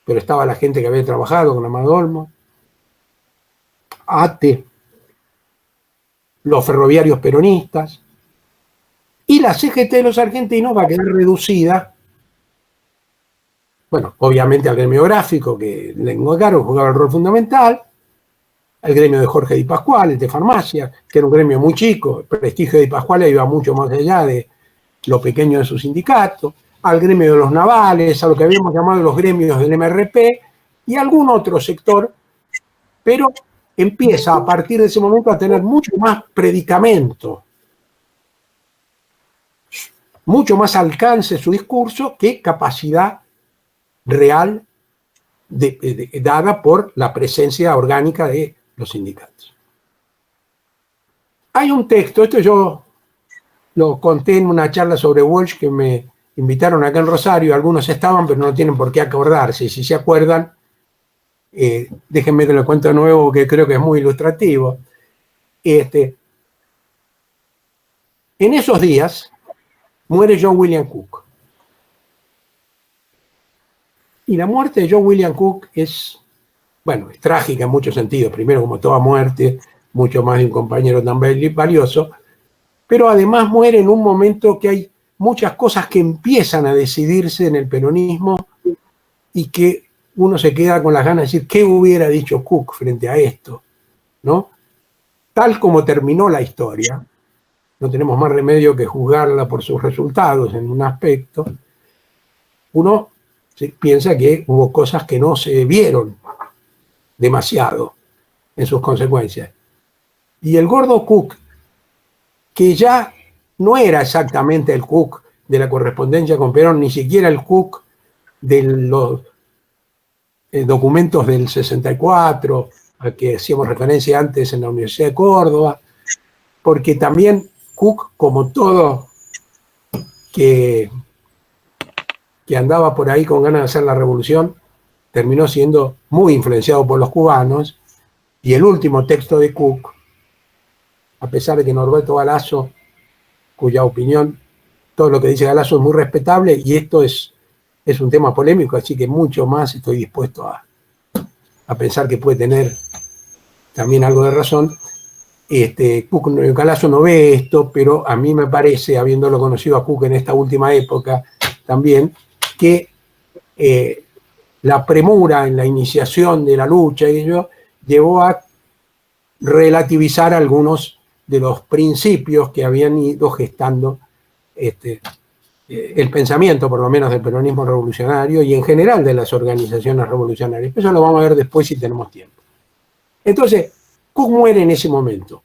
pero estaba la gente que había trabajado con Amado Olmos, ATE, los ferroviarios peronistas, y la CGT de los argentinos va a quedar reducida, bueno, obviamente al gremio gráfico, que Lengo Caro jugaba el rol fundamental, al gremio de Jorge Di Pasquale, el de farmacia, que era un gremio muy chico, el prestigio de Di Pasquale iba mucho más allá de lo pequeño de su sindicato, al gremio de los navales, a lo que habíamos llamado los gremios del MRP, y algún otro sector, pero empieza a partir de ese momento a tener mucho más predicamento, mucho más alcance su discurso que capacidad real dada por la presencia orgánica de los sindicatos. Hay un texto, esto yo lo conté en una charla sobre Walsh que me invitaron acá en Rosario, algunos estaban, pero no tienen por qué acordarse, y si se acuerdan, déjenme que lo cuento de nuevo, que creo que es muy ilustrativo. En esos días muere John William Cook. Y la muerte de John William Cook es, bueno, es trágica en muchos sentidos. Primero, como toda muerte, mucho más de un compañero tan valioso, pero además muere en un momento que hay muchas cosas que empiezan a decidirse en el peronismo y que uno se queda con las ganas de decir, ¿qué hubiera dicho Cook frente a esto? ¿No? Tal como terminó la historia, no tenemos más remedio que juzgarla por sus resultados en un aspecto, uno piensa que hubo cosas que no se vieron demasiado en sus consecuencias. Y el gordo Cook, que ya no era exactamente el Cook de la correspondencia con Perón, ni siquiera el Cook de los documentos del 64, a que hacíamos referencia antes en la Universidad de Córdoba, porque también Cook, como todo que andaba por ahí con ganas de hacer la revolución, terminó siendo muy influenciado por los cubanos, y el último texto de Cook, a pesar de que Norberto Galasso, cuya opinión, todo lo que dice Galasso es muy respetable, y esto es un tema polémico, así que mucho más estoy dispuesto a pensar que puede tener también algo de razón. Cook, Galasso no ve esto, pero a mí me parece, habiéndolo conocido a Cook en esta última época también, que la premura en la iniciación de la lucha y ello llevó a relativizar algunos de los principios que habían ido gestando el pensamiento, por lo menos del peronismo revolucionario y en general de las organizaciones revolucionarias. Eso lo vamos a ver después si tenemos tiempo. Entonces, Cook muere en ese momento.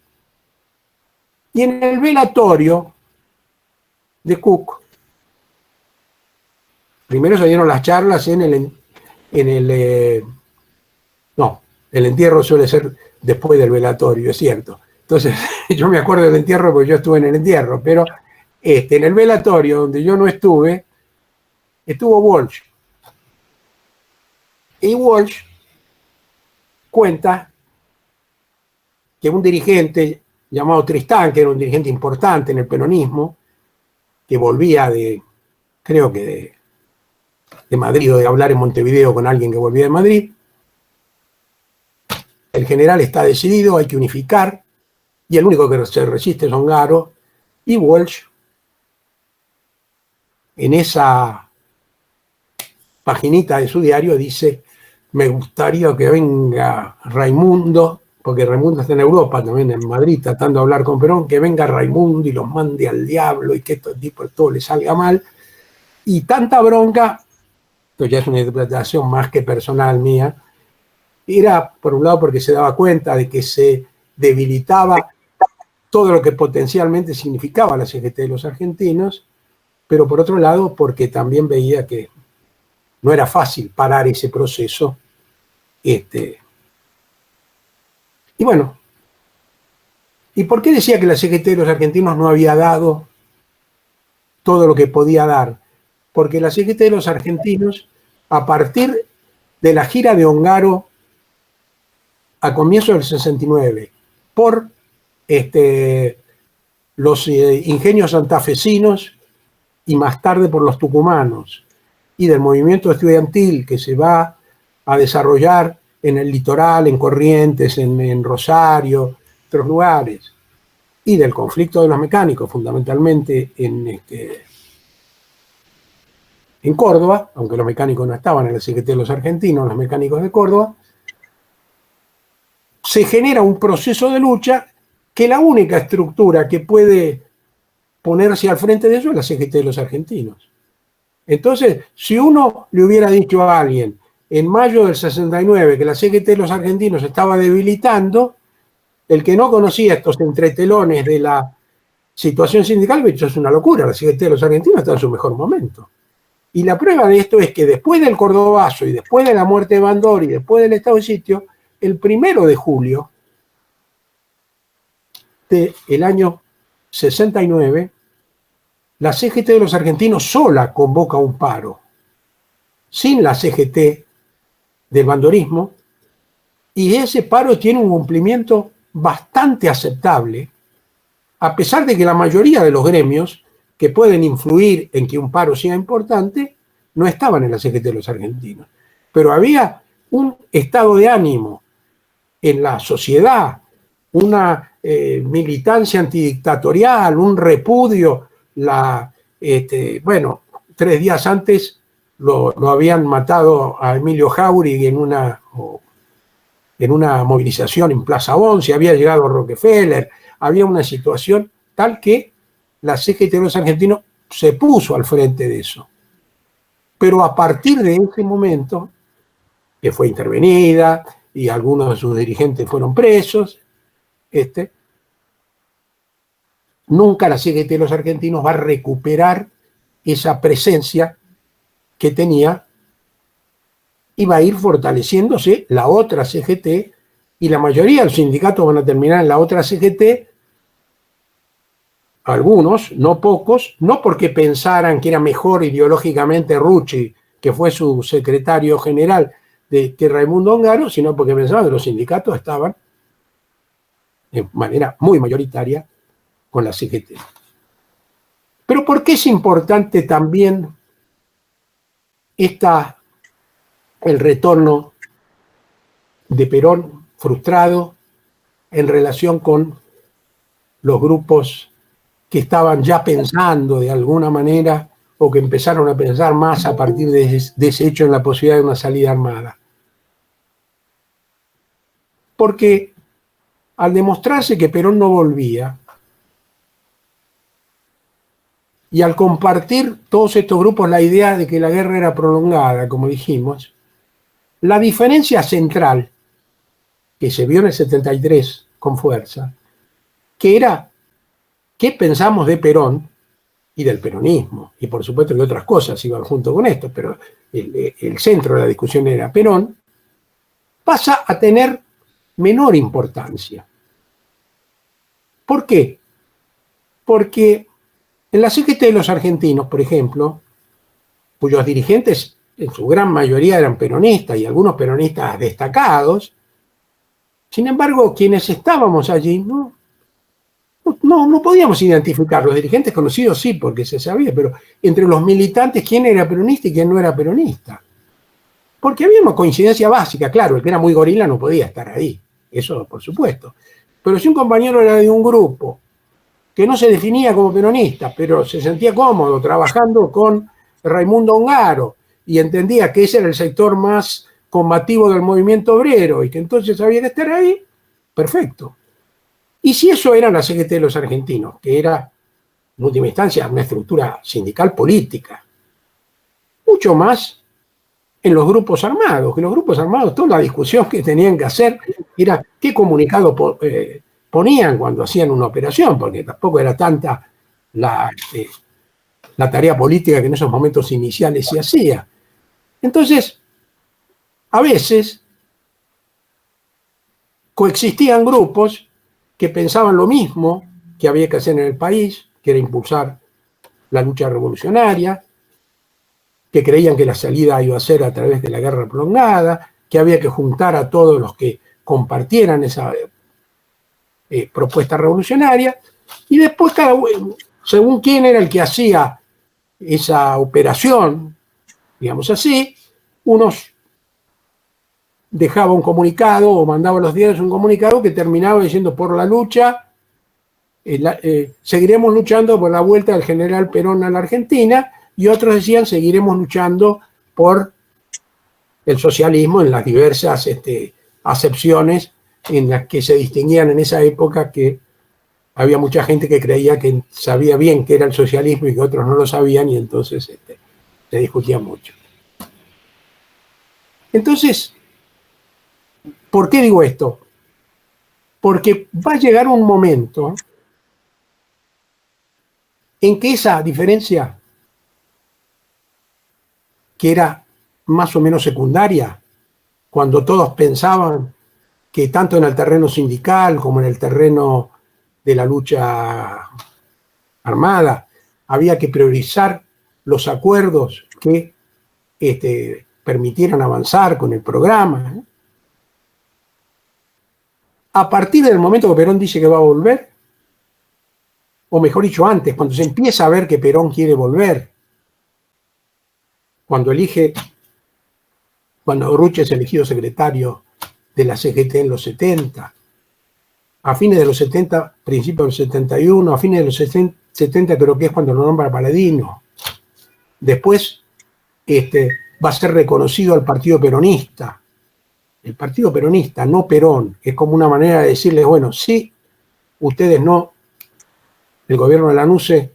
Y en el velatorio de Cook, primero se dieron las charlas el entierro suele ser después del velatorio, es cierto. Entonces, yo me acuerdo del entierro porque yo estuve en el entierro, pero en el velatorio donde yo no estuve, estuvo Walsh. Y Walsh cuenta que un dirigente llamado Tristán, que era un dirigente importante en el peronismo, que volvía creo que de Madrid, o de hablar en Montevideo con alguien que volvía de Madrid. El general está decidido, hay que unificar, y el único que se resiste es Ongaro, y Walsh, en esa paginita de su diario, dice: me gustaría que venga Raimundo, porque Raimundo está en Europa, también en Madrid, tratando de hablar con Perón, que venga Raimundo y los mande al diablo y que estos tipos todo le salga mal. Y tanta bronca, esto ya es una interpretación más que personal mía, era por un lado porque se daba cuenta de que se debilitaba todo lo que potencialmente significaba la CGT de los argentinos, pero por otro lado porque también veía que no era fácil parar ese proceso. Y bueno, ¿y por qué decía que la CGT de los argentinos no había dado todo lo que podía dar? Porque la CGT de los argentinos, a partir de la gira de Ongaro a comienzos del 69, por los ingenios santafesinos y más tarde por los tucumanos, y del movimiento estudiantil que se va a desarrollar en el litoral, en Corrientes, en Rosario, otros lugares, y del conflicto de los mecánicos, fundamentalmente en Córdoba, aunque los mecánicos no estaban en la CGT de los argentinos, los mecánicos de Córdoba, se genera un proceso de lucha que la única estructura que puede ponerse al frente de eso es la CGT de los argentinos. Entonces, si uno le hubiera dicho a alguien en mayo del 69 que la CGT de los argentinos estaba debilitando, el que no conocía estos entretelones de la situación sindical, eso es una locura, la CGT de los argentinos está en su mejor momento. Y la prueba de esto es que después del Cordobazo y después de la muerte de Bandor y después del estado de sitio, el 1 de julio del año 69, la CGT de los argentinos sola convoca un paro, sin la CGT del bandorismo, y ese paro tiene un cumplimiento bastante aceptable, a pesar de que la mayoría de los gremios que pueden influir en que un paro sea importante no estaban en la CGT de los argentinos. Pero había un estado de ánimo en la sociedad, una militancia antidictatorial, un repudio. Bueno, 3 días antes lo habían matado a Emilio Jáuregui en una movilización en Plaza 11, había llegado Rockefeller, había una situación tal que la CGT de los argentinos se puso al frente de eso. Pero a partir de ese momento, que fue intervenida y algunos de sus dirigentes fueron presos, nunca la CGT de los argentinos va a recuperar esa presencia que tenía y va a ir fortaleciéndose la otra CGT y la mayoría de los sindicatos van a terminar en la otra CGT, algunos, no pocos, no porque pensaran que era mejor ideológicamente Rucci, que fue su secretario general, que Raimundo Ongaro, sino porque pensaban que los sindicatos estaban de manera muy mayoritaria con la CGT. Pero ¿por qué es importante también el retorno de Perón frustrado en relación con los grupos que estaban ya pensando de alguna manera o que empezaron a pensar más a partir de ese hecho en la posibilidad de una salida armada? Porque al demostrarse que Perón no volvía y al compartir todos estos grupos la idea de que la guerra era prolongada, como dijimos, la diferencia central que se vio en el 73 con fuerza, que era qué pensamos de Perón y del peronismo, y por supuesto que otras cosas iban junto con esto, pero el centro de la discusión era Perón, pasa a tener menor importancia. ¿Por qué? Porque en la CGT de los argentinos, por ejemplo, cuyos dirigentes en su gran mayoría eran peronistas y algunos peronistas destacados, sin embargo, quienes estábamos allí no podíamos identificar. Los dirigentes conocidos sí, porque se sabía, pero entre los militantes, quién era peronista y quién no era peronista. Porque había una coincidencia básica, claro, el que era muy gorila no podía estar ahí, eso por supuesto. Pero si un compañero era de un grupo que no se definía como peronista, pero se sentía cómodo trabajando con Raimundo Ongaro y entendía que ese era el sector más combativo del movimiento obrero y que entonces había que estar ahí, perfecto. Y si eso era la CGT de los argentinos, que era en última instancia una estructura sindical política, mucho más en los grupos armados, que los grupos armados, toda la discusión que tenían que hacer era qué comunicado ponían cuando hacían una operación, porque tampoco era tanta la tarea política que en esos momentos iniciales se hacía. Entonces, a veces coexistían grupos que pensaban lo mismo que había que hacer en el país, que era impulsar la lucha revolucionaria, que creían que la salida iba a ser a través de la guerra prolongada, que había que juntar a todos los que compartieran esa propuesta revolucionaria, y después según quién era el que hacía esa operación, digamos así, unos dejaba un comunicado o mandaba a los diarios un comunicado que terminaba diciendo por la lucha, seguiremos luchando por la vuelta del general Perón a la Argentina, y otros decían seguiremos luchando por el socialismo en las diversas acepciones en las que se distinguían en esa época, que había mucha gente que creía que sabía bien qué era el socialismo y que otros no lo sabían, y entonces se discutía mucho. Entonces, ¿por qué digo esto? Porque va a llegar un momento en que esa diferencia, que era más o menos secundaria, cuando todos pensaban que tanto en el terreno sindical como en el terreno de la lucha armada había que priorizar los acuerdos que permitieran avanzar con el programa. A partir del momento que Perón dice que va a volver, o mejor dicho antes, cuando se empieza a ver que Perón quiere volver, cuando Rucci es elegido secretario de la CGT en los 70, a fines de los 70, principios del 71, a fines de los 70 creo que es cuando lo nombra Paladino. Después va a ser reconocido al Partido Peronista. El Partido Peronista, no Perón, es como una manera de decirles, bueno, sí, ustedes no el gobierno de Lanuse,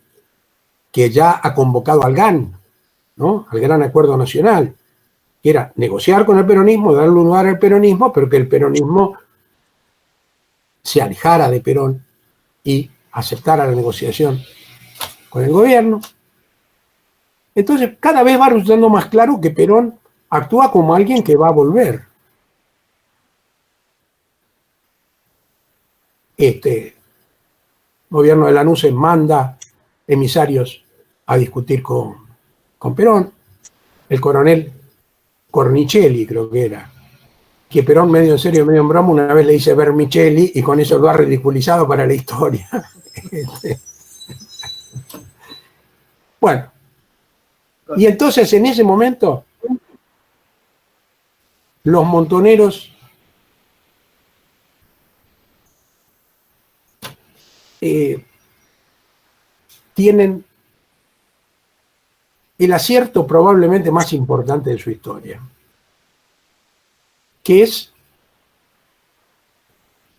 que ya ha convocado al GAN, ¿no? Al Gran Acuerdo Nacional, que era negociar con el peronismo, darle un lugar al peronismo, pero que el peronismo se alejara de Perón y aceptara la negociación con el gobierno. Entonces, cada vez va resultando más claro que Perón actúa como alguien que va a volver. El gobierno de Lanuse manda emisarios a discutir con Perón. El coronel Cornicelli, creo que era, que Perón, medio en serio, medio en broma, una vez le dice Vermicelli y con eso lo ha ridiculizado para la historia. Bueno, y entonces en ese momento los montoneros tienen el acierto probablemente más importante de su historia, que es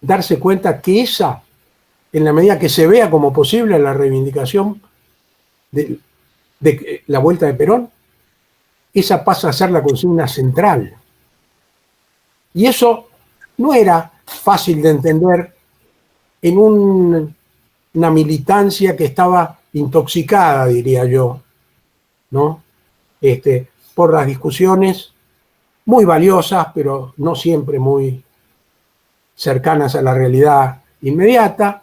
darse cuenta que esa, en la medida que se vea como posible la reivindicación de la vuelta de Perón, esa pasa a ser la consigna central. Y eso no era fácil de entender en una militancia que estaba intoxicada, diría yo, ¿no? Por las discusiones muy valiosas, pero no siempre muy cercanas a la realidad inmediata.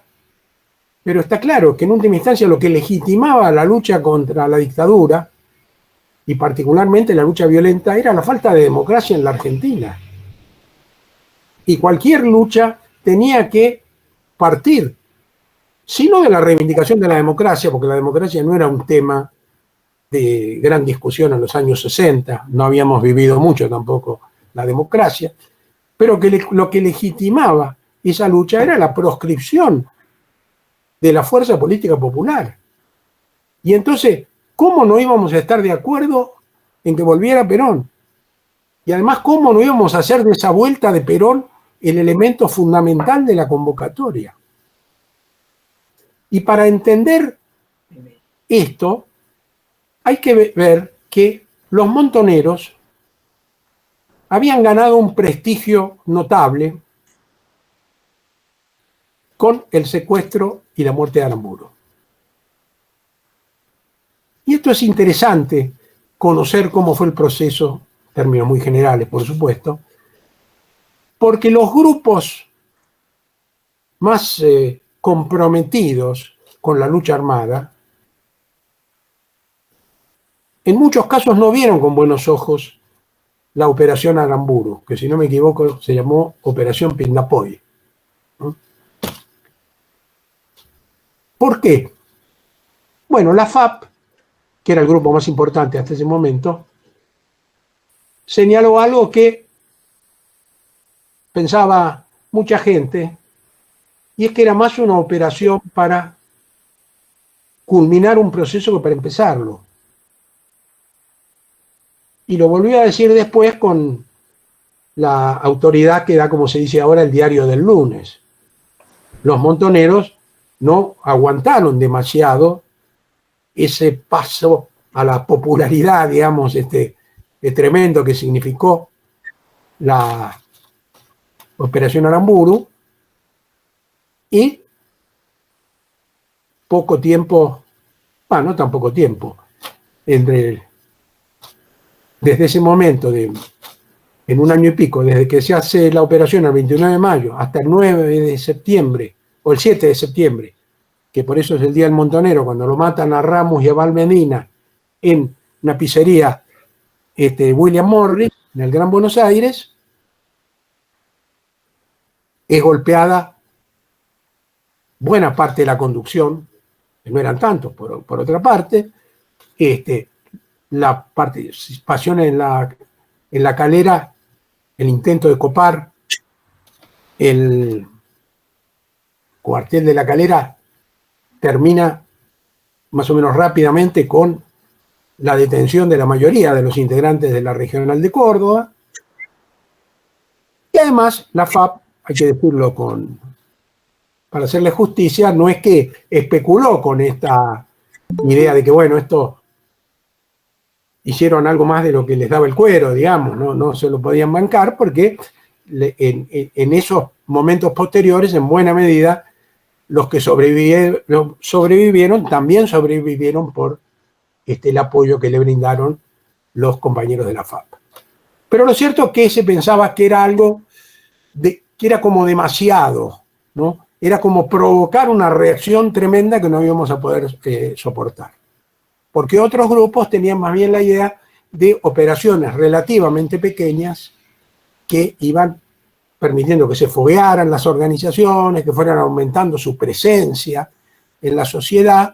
Pero está claro que en última instancia lo que legitimaba la lucha contra la dictadura, y particularmente la lucha violenta, era la falta de democracia en la Argentina. Y cualquier lucha tenía que partir, si no de la reivindicación de la democracia, porque la democracia no era un tema de gran discusión en los años 60, no habíamos vivido mucho tampoco la democracia, pero que lo que legitimaba esa lucha era la proscripción de la fuerza política popular. Y entonces, ¿cómo no íbamos a estar de acuerdo en que volviera Perón? Y además, ¿cómo no íbamos a hacer de esa vuelta de Perón el elemento fundamental de la convocatoria? Y para entender esto, hay que ver que los montoneros habían ganado un prestigio notable con el secuestro y la muerte de Aramburu. Y esto es interesante, conocer cómo fue el proceso, términos muy generales, por supuesto, porque los grupos más comprometidos con la lucha armada, en muchos casos no vieron con buenos ojos la Operación Aramburu, que si no me equivoco se llamó Operación Pindapoy. ¿No? ¿Por qué? Bueno, la FAP, que era el grupo más importante hasta ese momento, señaló algo que pensaba mucha gente, y es que era más una operación para culminar un proceso que para empezarlo. Y lo volvió a decir después con la autoridad que da, como se dice ahora, el diario del lunes. Los montoneros no aguantaron demasiado ese paso a la popularidad, digamos, tremendo que significó la Operación Aramburu, y poco tiempo, no tan poco tiempo, desde ese momento, en un año y pico, desde que se hace la operación el 29 de mayo hasta el 9 de septiembre, o el 7 de septiembre, que por eso es el Día del Montonero, cuando lo matan a Ramos y a Valmedina en una pizzería William Morris, en el Gran Buenos Aires, es golpeada buena parte de la conducción, que no eran tantos por otra parte, la participación en la Calera, el intento de copar el cuartel de la Calera termina más o menos rápidamente con la detención de la mayoría de los integrantes de la Regional de Córdoba. Y además la FAP, hay que decirlo para hacerle justicia, no es que especuló con esta idea de que, bueno, esto hicieron algo más de lo que les daba el cuero, digamos, no se lo podían bancar, porque en esos momentos posteriores, en buena medida, los que sobrevivieron también sobrevivieron por el apoyo que le brindaron los compañeros de la FAP. Pero lo cierto es que se pensaba que era algo que era como demasiado, ¿no? Era como provocar una reacción tremenda que no íbamos a poder soportar. Porque otros grupos tenían más bien la idea de operaciones relativamente pequeñas que iban permitiendo que se foguearan las organizaciones, que fueran aumentando su presencia en la sociedad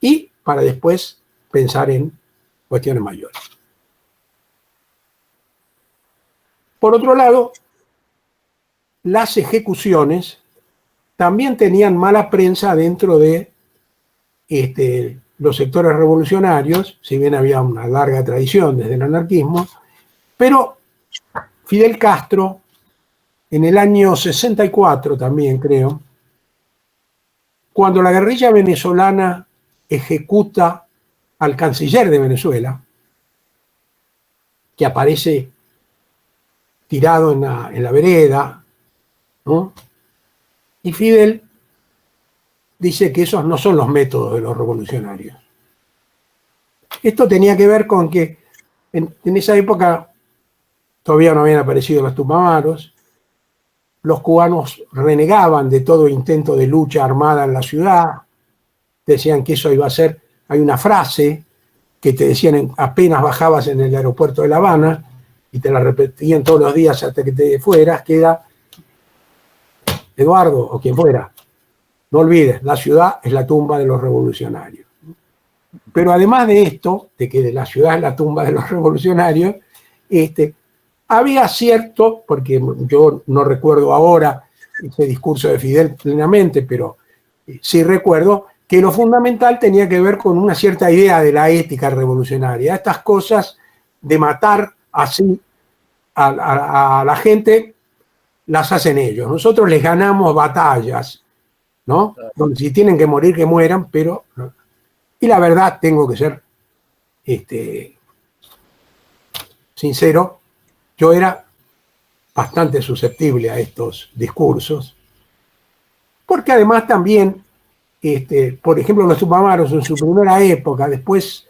y para después pensar en cuestiones mayores. Por otro lado, las ejecuciones también tenían mala prensa dentro de los sectores revolucionarios, si bien había una larga tradición desde el anarquismo, pero Fidel Castro, en el año 64 también creo, cuando la guerrilla venezolana ejecuta al canciller de Venezuela, que aparece tirado en la vereda, ¿no? Y Fidel dice que esos no son los métodos de los revolucionarios. Esto tenía que ver con que en esa época todavía no habían aparecido los Tupamaros, los cubanos renegaban de todo intento de lucha armada en la ciudad, decían que eso iba a ser, hay una frase que te decían apenas bajabas en el aeropuerto de La Habana, y te la repetían todos los días hasta que te fueras, que era, Eduardo, o quien fuera, no olvides, la ciudad es la tumba de los revolucionarios. Pero además de esto, de que la ciudad es la tumba de los revolucionarios, había cierto, porque yo no recuerdo ahora ese discurso de Fidel plenamente, pero sí recuerdo que lo fundamental tenía que ver con una cierta idea de la ética revolucionaria. Estas cosas de matar así a la gente las hacen ellos. Nosotros les ganamos batallas, ¿no? Donde si tienen que morir, que mueran, pero... ¿no? Y la verdad, tengo que ser sincero, yo era bastante susceptible a estos discursos, porque además también, por ejemplo, los Tupamaros en su primera época, después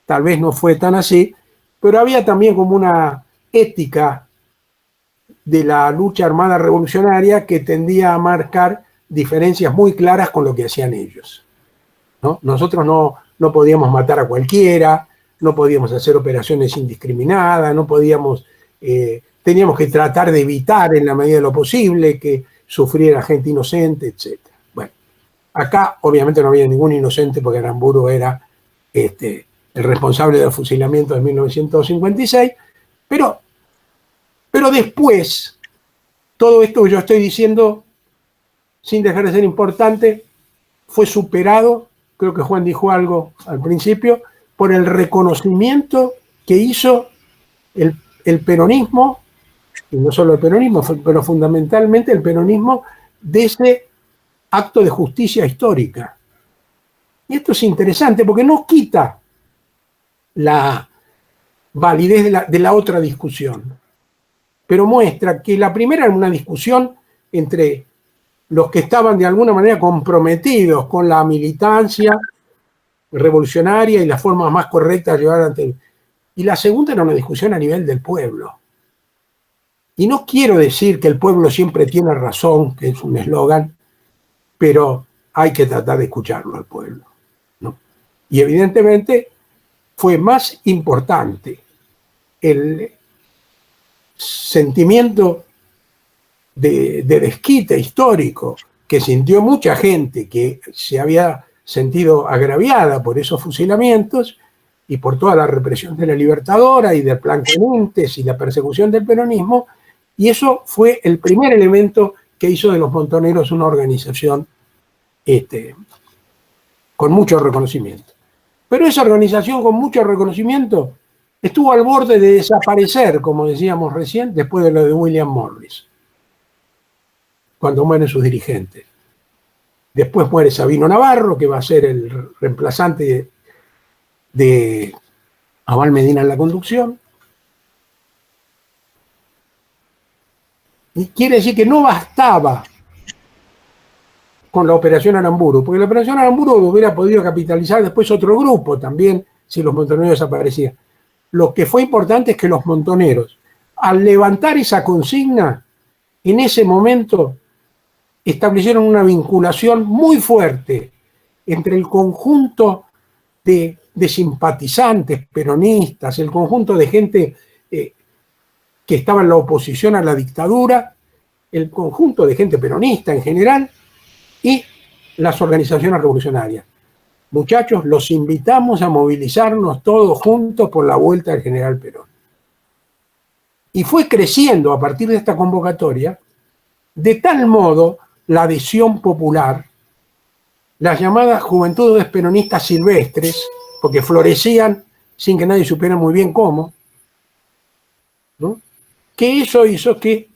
tal vez no fue tan así, pero había también como una ética de la lucha armada revolucionaria que tendía a marcar diferencias muy claras con lo que hacían ellos, ¿no? Nosotros no podíamos matar a cualquiera, no podíamos hacer operaciones indiscriminadas, no podíamos, teníamos que tratar de evitar en la medida de lo posible que sufriera gente inocente, etc. Bueno, acá obviamente no había ningún inocente porque Aramburu era el responsable del fusilamiento de 1956, pero después, todo esto que yo estoy diciendo, sin dejar de ser importante, fue superado, creo que Juan dijo algo al principio, por el reconocimiento que hizo el peronismo, y no solo el peronismo, pero fundamentalmente el peronismo, de ese acto de justicia histórica. Y esto es interesante porque no quita la validez de la otra discusión, pero muestra que la primera era una discusión entre los que estaban de alguna manera comprometidos con la militancia revolucionaria y las formas más correctas de llevar ante... Y la segunda era una discusión a nivel del pueblo. Y no quiero decir que el pueblo siempre tiene razón, que es un eslogan, pero hay que tratar de escucharlo al pueblo, ¿no? Y evidentemente fue más importante el sentimiento de desquite histórico que sintió mucha gente que se había sentido agraviada por esos fusilamientos y por toda la represión de la Libertadora y del Plan Corrientes y la persecución del peronismo, y eso fue el primer elemento que hizo de los Montoneros una organización con mucho reconocimiento. Pero esa organización con mucho reconocimiento estuvo al borde de desaparecer, como decíamos recién, después de lo de William Morris, cuando mueren sus dirigentes. Después muere Sabino Navarro, que va a ser el reemplazante de Abal Medina en la conducción. Y quiere decir que no bastaba con la Operación Aramburu, porque la Operación Aramburu hubiera podido capitalizar después otro grupo también si los montoneros desaparecían. Lo que fue importante es que los montoneros, al levantar esa consigna, en ese momento establecieron una vinculación muy fuerte entre el conjunto de simpatizantes peronistas, el conjunto de gente que estaba en la oposición a la dictadura, el conjunto de gente peronista en general y las organizaciones revolucionarias. Muchachos, los invitamos a movilizarnos todos juntos por la vuelta del general Perón. Y fue creciendo a partir de esta convocatoria, de tal modo la adhesión popular, las llamadas juventudes peronistas silvestres, porque florecían sin que nadie supiera muy bien cómo, ¿no? Que eso hizo que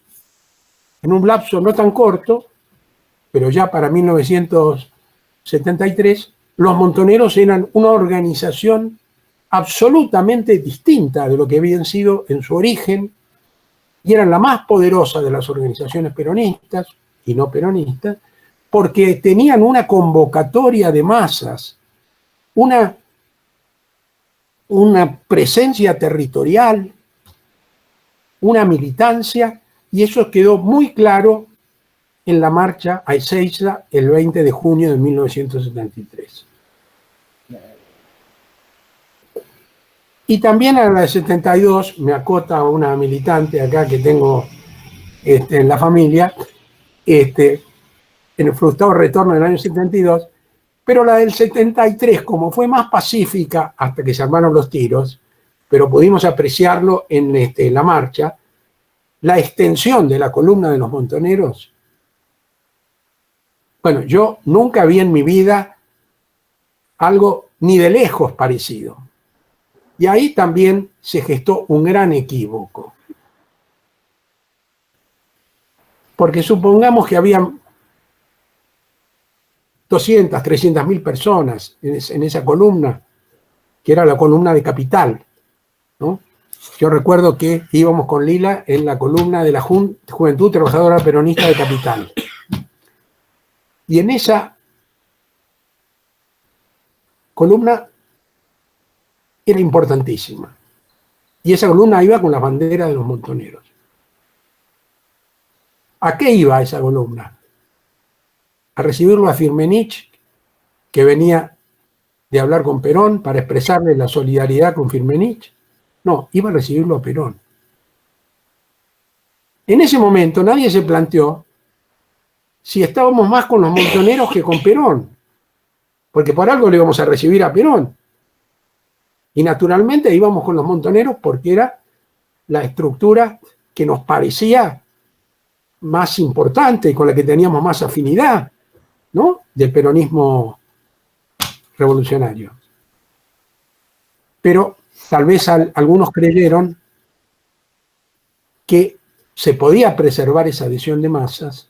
en un lapso no tan corto, pero ya para 1973, los montoneros eran una organización absolutamente distinta de lo que habían sido en su origen, y eran la más poderosa de las organizaciones peronistas y no peronistas, porque tenían una convocatoria de masas, una presencia territorial, una militancia, y eso quedó muy claro en la marcha a Ezeiza el 20 de junio de 1973. Y también a la de 72, me acota una militante acá que tengo en la familia, en el frustrado retorno del año 72, pero la del 73, como fue más pacífica hasta que se armaron los tiros, pero pudimos apreciarlo en la marcha, la extensión de la columna de los montoneros. Bueno, yo nunca vi en mi vida algo ni de lejos parecido. Y ahí también se gestó un gran equívoco. Porque supongamos que habían 200, 300 mil personas en esa columna, que era la columna de Capital, ¿no? Yo recuerdo que íbamos con Lila en la columna de la Juventud Trabajadora Peronista de Capital. Y en esa columna era importantísima. Y esa columna iba con las banderas de los montoneros. ¿A qué iba esa columna? A recibirlo a Firmenich, que venía de hablar con Perón para expresarle la solidaridad con Firmenich. No, iba a recibirlo a Perón. En ese momento nadie se planteó si estábamos más con los montoneros que con Perón, porque por algo le íbamos a recibir a Perón. Y naturalmente íbamos con los montoneros porque era la estructura que nos parecía más importante y con la que teníamos más afinidad, ¿no?, del peronismo revolucionario. Pero tal vez algunos creyeron que se podía preservar esa adhesión de masas,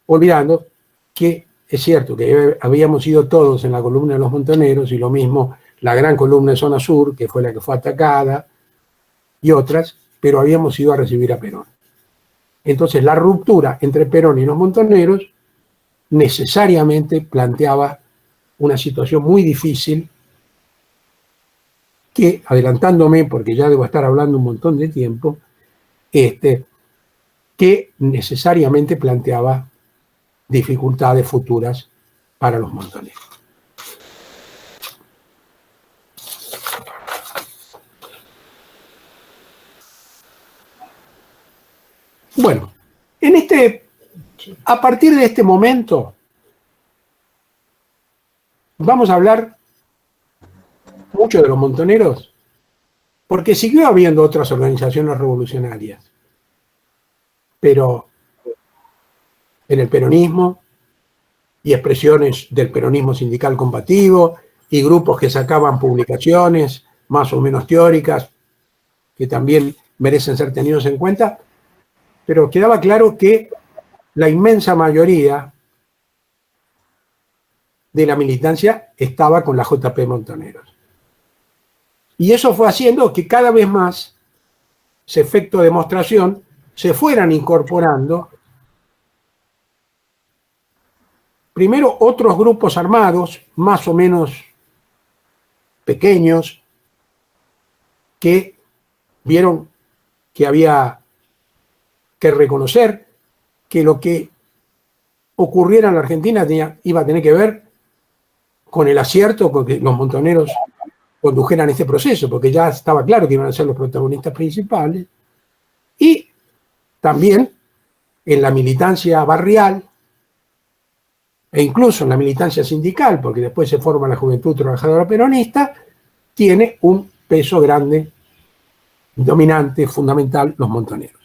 olvidando que es cierto que habíamos ido todos en la columna de los montoneros, y lo mismo la gran columna de Zona Sur, que fue la que fue atacada, y otras, pero habíamos ido a recibir a Perón. Entonces la ruptura entre Perón y los montoneros necesariamente planteaba una situación muy difícil que, adelantándome, porque ya debo estar hablando un montón de tiempo, que necesariamente planteaba dificultades futuras para los montoneros. Bueno, a partir de este momento vamos a hablar mucho de los montoneros, porque siguió habiendo otras organizaciones revolucionarias, pero en el peronismo, y expresiones del peronismo sindical combativo, y grupos que sacaban publicaciones más o menos teóricas, que también merecen ser tenidos en cuenta, pero quedaba claro que la inmensa mayoría de la militancia estaba con la JP Montoneros. Y eso fue haciendo que cada vez más ese efecto de demostración se fueran incorporando primero otros grupos armados, más o menos pequeños, que vieron que había que reconocer que lo que ocurriera en la Argentina iba a tener que ver con el acierto con que los montoneros condujeran este proceso, porque ya estaba claro que iban a ser los protagonistas principales, y también en la militancia barrial, e incluso en la militancia sindical, porque después se forma la Juventud Trabajadora Peronista, tiene un peso grande, dominante, fundamental, los montoneros.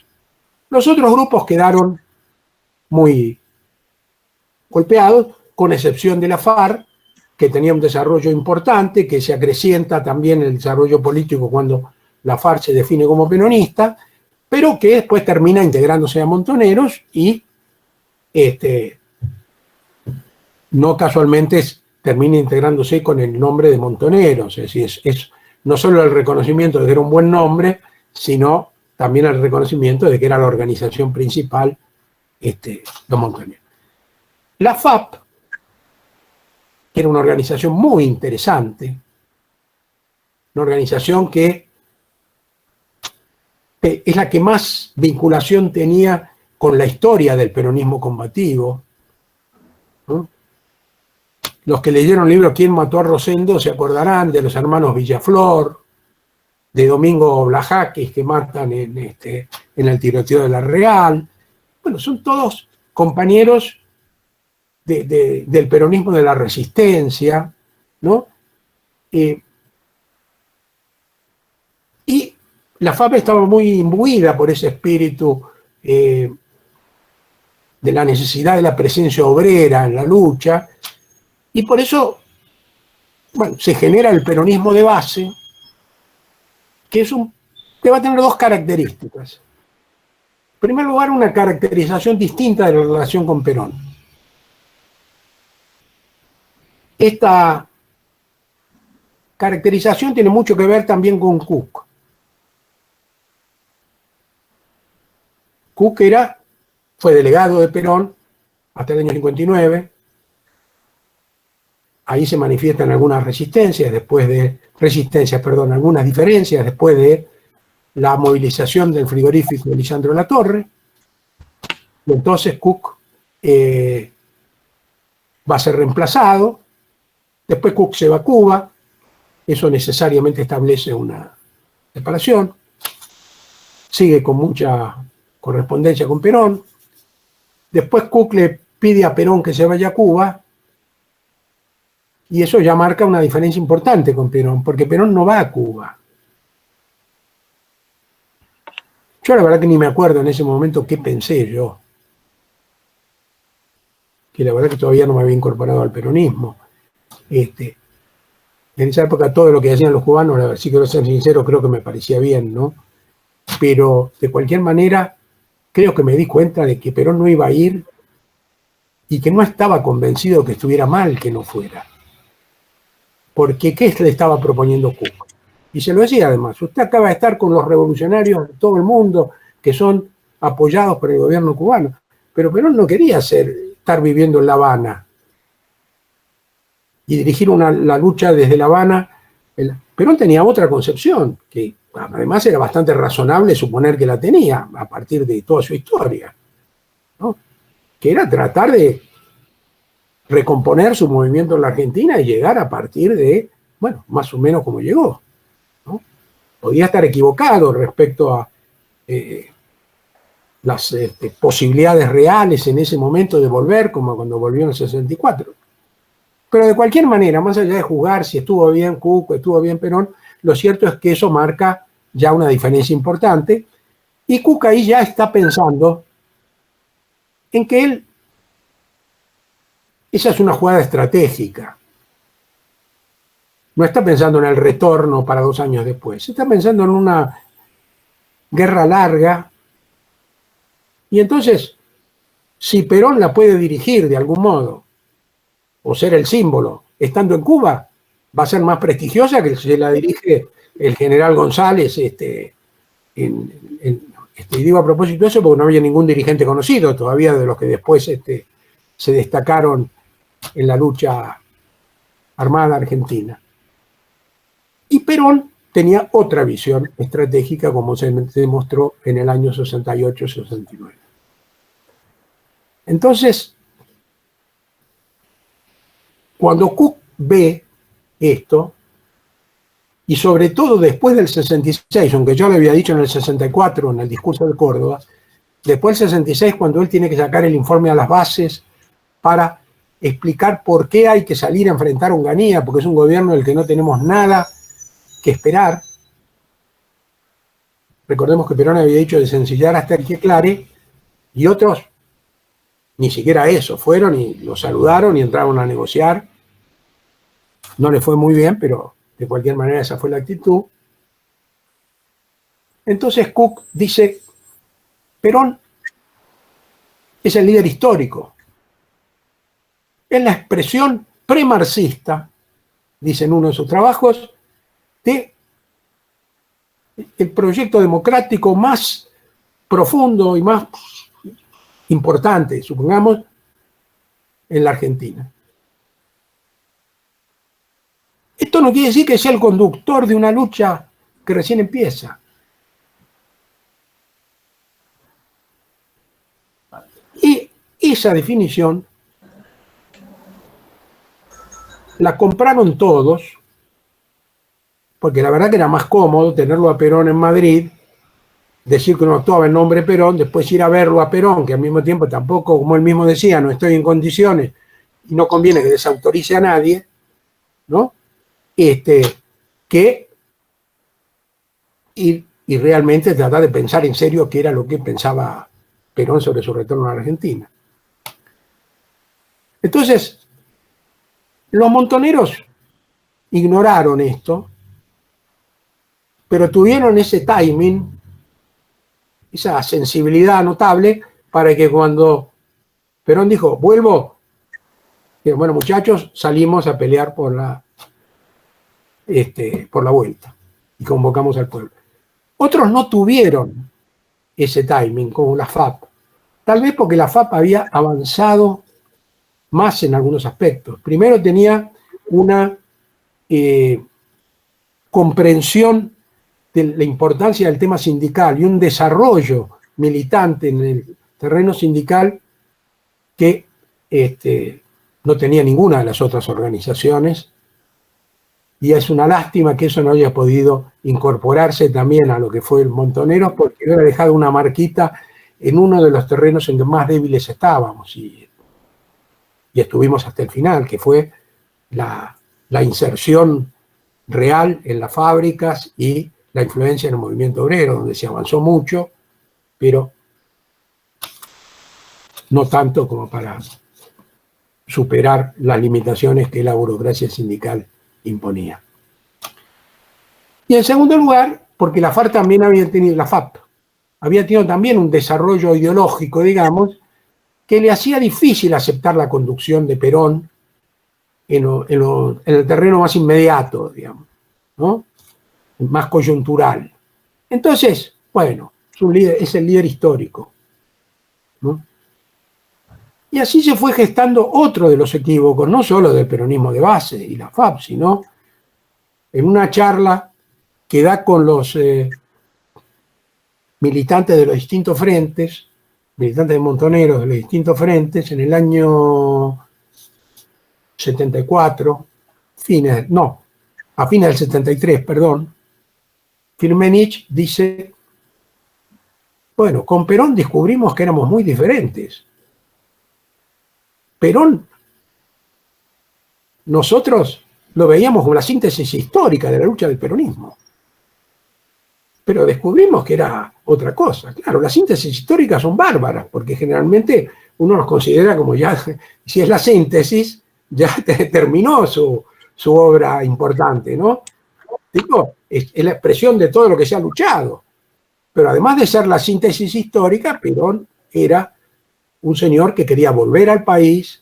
Los otros grupos quedaron muy golpeados, con excepción de la FARC, que tenía un desarrollo importante, que se acrecienta también el desarrollo político cuando la FARC se define como peronista, pero que después termina integrándose a Montoneros y no casualmente termina integrándose con el nombre de Montoneros. Es decir, es no solo el reconocimiento de que era un buen nombre, sino también el reconocimiento de que era la organización principal de Montoneros. La FAP, que era una organización muy interesante, una organización que es la que más vinculación tenía con la historia del peronismo combativo, ¿no? Los que leyeron el libro ¿Quién mató a Rosendo? Se acordarán de los hermanos Villaflor, de Domingo Blajaques, que matan en el tiroteo de la Real. Bueno, son todos compañeros del peronismo de la resistencia, ¿no? Y la FAP estaba muy imbuida por ese espíritu de la necesidad de la presencia obrera en la lucha, y por eso, bueno, se genera el peronismo de base, que va a tener dos características. En primer lugar, una caracterización distinta de la relación con Perón. Esta caracterización tiene mucho que ver también con Cook. Cook fue delegado de Perón hasta el año 59. Ahí se manifiestan algunas algunas diferencias después de la movilización del frigorífico de Lisandro Latorre. Y entonces Cook va a ser reemplazado. Después Cook se va a Cuba. Eso necesariamente establece una separación. Sigue con mucha correspondencia con Perón. Después Cook le pide a Perón que se vaya a Cuba, y eso ya marca una diferencia importante con Perón, porque Perón no va a Cuba. Yo la verdad que ni me acuerdo en ese momento qué pensé yo, que la verdad que todavía no me había incorporado al peronismo. En esa época todo lo que hacían los cubanos, si quiero ser sincero, creo que me parecía bien, ¿no? Pero de cualquier manera, creo que me di cuenta de que Perón no iba a ir y que no estaba convencido que estuviera mal que no fuera. Porque ¿qué le estaba proponiendo Cuba? Y se lo decía además, usted acaba de estar con los revolucionarios de todo el mundo que son apoyados por el gobierno cubano, pero Perón no quería estar viviendo en La Habana y dirigir la lucha desde La Habana. Perón tenía otra concepción, que además era bastante razonable suponer que la tenía a partir de toda su historia, ¿no? Que era tratar de recomponer su movimiento en la Argentina y llegar a partir de, bueno, más o menos como llegó, ¿no? Podía estar equivocado respecto a las posibilidades reales en ese momento de volver, como cuando volvió en el 64. Pero de cualquier manera, más allá de juzgar si estuvo bien Cook, estuvo bien Perón, lo cierto es que eso marca ya una diferencia importante, y Cook ahí ya está pensando en que esa es una jugada estratégica. No está pensando en el retorno para 2 años después, está pensando en una guerra larga, y entonces, si Perón la puede dirigir de algún modo, o ser el símbolo, estando en Cuba, va a ser más prestigiosa que si la dirige el general González. Y digo a propósito de eso porque no había ningún dirigente conocido todavía de los que después se destacaron en la lucha armada argentina. Y Perón tenía otra visión estratégica, como se demostró en el año 68-69. Entonces, cuando Cook ve esto, y sobre todo después del 66, aunque yo le había dicho en el 64, en el discurso de Córdoba, después del 66, cuando él tiene que sacar el informe a las bases para explicar por qué hay que salir a enfrentar a Onganía, porque es un gobierno del que no tenemos nada que esperar. Recordemos que Perón había dicho de sencillar hasta que aclare, y otros ni siquiera eso, fueron y lo saludaron y entraron a negociar. No le fue muy bien, pero de cualquier manera esa fue la actitud. Entonces Cook dice, Perón es el líder histórico. Es la expresión premarxista, dice en uno de sus trabajos, de el proyecto democrático más profundo y más importante, supongamos, en la Argentina. Esto no quiere decir que sea el conductor de una lucha que recién empieza. Y esa definición la compraron todos, porque la verdad que era más cómodo tenerlo a Perón en Madrid, decir que uno actuaba en nombre de Perón, después ir a verlo a Perón, que al mismo tiempo tampoco, como él mismo decía, no estoy en condiciones y no conviene que desautorice a nadie, ¿no? Que y realmente tratar de pensar en serio qué era lo que pensaba Perón sobre su retorno a la Argentina. Entonces, los montoneros ignoraron esto, pero tuvieron ese timing, esa sensibilidad notable, para que cuando Perón dijo, vuelvo, dijeron, bueno, muchachos, salimos a pelear por la vuelta y convocamos al pueblo. Otros no tuvieron ese timing, como la FAP, tal vez porque la FAP había avanzado más en algunos aspectos. Primero tenía una comprensión de la importancia del tema sindical y un desarrollo militante en el terreno sindical que no tenía ninguna de las otras organizaciones, y es una lástima que eso no haya podido incorporarse también a lo que fue el Montoneros, porque hubiera dejado una marquita en uno de los terrenos en que más débiles estábamos, y estuvimos hasta el final, que fue la inserción real en las fábricas y la influencia en el movimiento obrero, donde se avanzó mucho, pero no tanto como para superar las limitaciones que la burocracia sindical imponía. Y en segundo lugar, porque la FARC también había tenido, la FAP, había tenido también un desarrollo ideológico, digamos, que le hacía difícil aceptar la conducción de Perón en el terreno más inmediato, digamos, ¿no? Más coyuntural. Entonces, bueno, es el líder histórico, ¿no? Y así se fue gestando otro de los equívocos, no solo del peronismo de base y la FAP, sino en una charla que da con los militantes de los distintos frentes, militantes de Montoneros de los distintos frentes, en el año 74, a fines del 73, perdón, Firmenich dice, bueno, con Perón descubrimos que éramos muy diferentes. Perón, nosotros lo veíamos como la síntesis histórica de la lucha del peronismo. Pero descubrimos que era otra cosa. Claro, las síntesis históricas son bárbaras, porque generalmente uno los considera como ya, si es la síntesis, ya terminó su obra importante, ¿no? Digo, es la expresión de todo lo que se ha luchado. Pero además de ser la síntesis histórica, Perón era un señor que quería volver al país,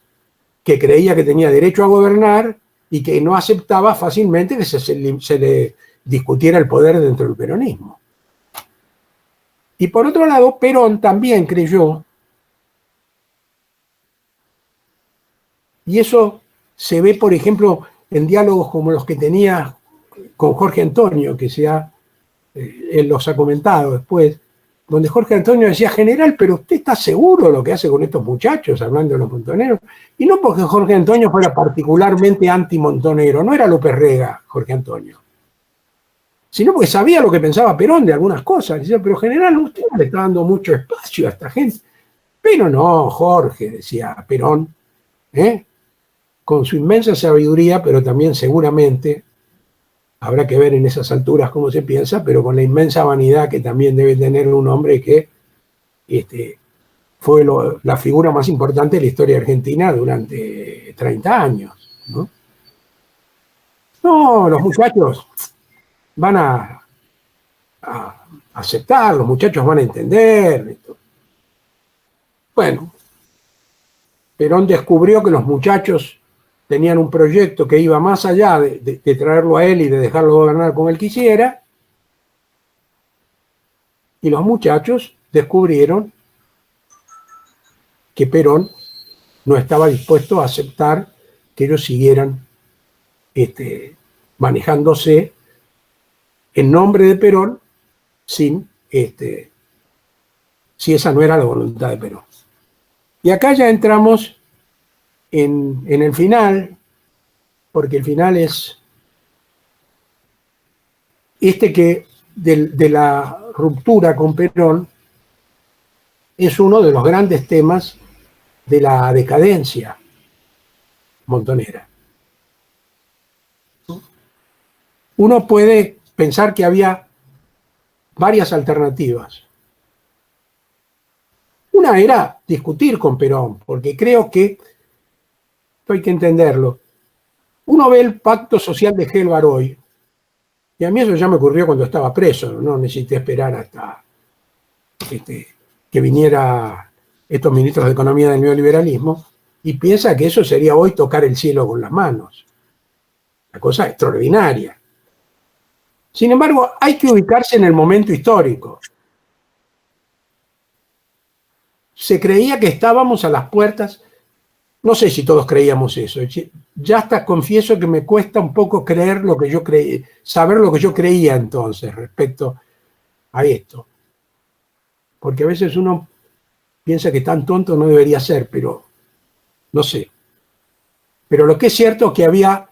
que creía que tenía derecho a gobernar y que no aceptaba fácilmente que se le discutiera el poder dentro del peronismo. Y por otro lado, Perón también creyó, y eso se ve, por ejemplo, en diálogos como los que tenía con Jorge Antonio, que él los ha comentado después, donde Jorge Antonio decía: general, pero usted está seguro de lo que hace con estos muchachos, hablando de los montoneros. Y no porque Jorge Antonio fuera particularmente anti-montonero, no era López Rega, Jorge Antonio, sino porque sabía lo que pensaba Perón de algunas cosas. Decía: pero general, usted le está dando mucho espacio a esta gente. Pero no, Jorge, decía Perón, con su inmensa sabiduría, pero también seguramente, habrá que ver en esas alturas cómo se piensa, pero con la inmensa vanidad que también debe tener un hombre que fue la figura más importante de la historia argentina durante 30 años. No, los muchachos van a aceptar, los muchachos van a entender. Bueno, Perón descubrió que los muchachos tenían un proyecto que iba más allá de traerlo a él y de dejarlo gobernar como él quisiera, y los muchachos descubrieron que Perón no estaba dispuesto a aceptar que ellos siguieran manejándose en nombre de Perón si esa no era la voluntad de Perón. Y acá ya entramos en el final, porque el final es que de la ruptura con Perón es uno de los grandes temas de la decadencia montonera. Uno puede pensar que había varias alternativas. Una era discutir con Perón, porque creo que, esto hay que entenderlo, uno ve el pacto social de Gelbar hoy, y a mí eso ya me ocurrió cuando estaba preso, no necesité esperar hasta que vinieran estos ministros de Economía del neoliberalismo, y piensa que eso sería hoy tocar el cielo con las manos. Una cosa extraordinaria. Sin embargo, hay que ubicarse en el momento histórico. Se creía que estábamos a las puertas, no sé si todos creíamos eso, ya hasta confieso que me cuesta un poco creer lo que yo creí, saber lo que yo creía entonces respecto a esto. Porque a veces uno piensa que tan tonto no debería ser, pero no sé. Pero lo que es cierto es que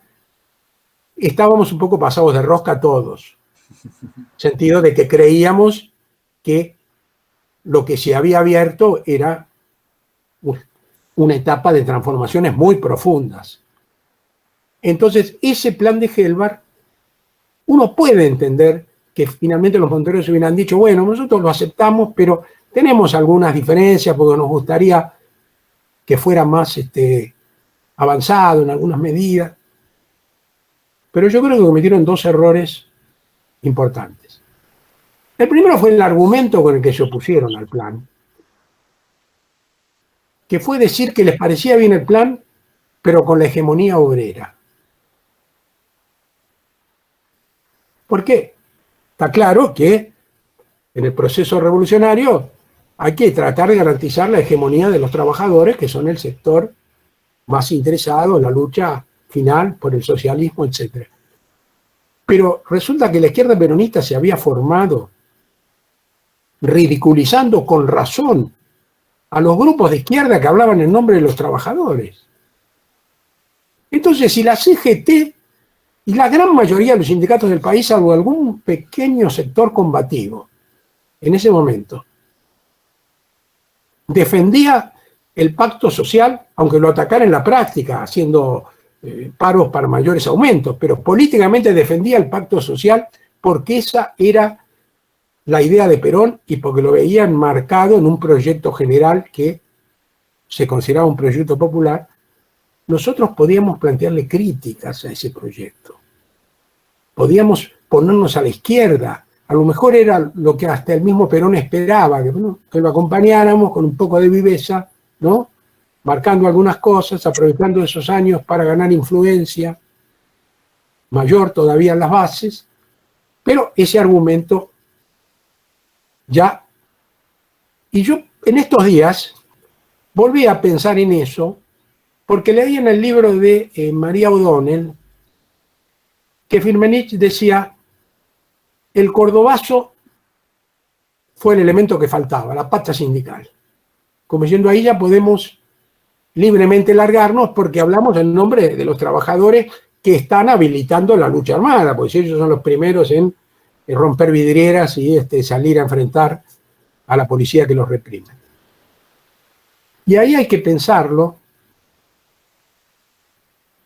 estábamos un poco pasados de rosca todos, en el sentido de que creíamos que lo que se había abierto era una etapa de transformaciones muy profundas. Entonces, ese plan de Gelbar, uno puede entender que finalmente los montoneros hubieran dicho: bueno, nosotros lo aceptamos, pero tenemos algunas diferencias porque nos gustaría que fuera más avanzado en algunas medidas. Pero yo creo que cometieron dos errores importantes. El primero fue el argumento con el que se opusieron al plan, que fue decir que les parecía bien el plan, pero con la hegemonía obrera. ¿Por qué? Está claro que en el proceso revolucionario hay que tratar de garantizar la hegemonía de los trabajadores, que son el sector más interesado en la lucha final por el socialismo, etc. Pero resulta que la izquierda peronista se había formado ridiculizando con razón a los grupos de izquierda que hablaban en nombre de los trabajadores. Entonces, si la CGT y la gran mayoría de los sindicatos del país, salvo algún pequeño sector combativo, en ese momento, defendía el pacto social, aunque lo atacara en la práctica, haciendo paros para mayores aumentos, pero políticamente defendía el pacto social porque esa era la idea de Perón y porque lo veían marcado en un proyecto general que se consideraba un proyecto popular. Nosotros podíamos plantearle críticas a ese proyecto. Podíamos ponernos a la izquierda. A lo mejor era lo que hasta el mismo Perón esperaba, que lo acompañáramos con un poco de viveza, ¿no? marcando algunas cosas, aprovechando esos años para ganar influencia mayor todavía en las bases, pero ese argumento ya... Y yo en estos días volví a pensar en eso, porque leí en el libro de María O'Donnell que Firmenich decía, el cordobazo fue el elemento que faltaba, la pata sindical. Como diciendo, ahí ya podemos libremente largarnos porque hablamos en nombre de los trabajadores que están habilitando la lucha armada, porque si ellos son los primeros en romper vidrieras y salir a enfrentar a la policía que los reprime. Y ahí hay que pensarlo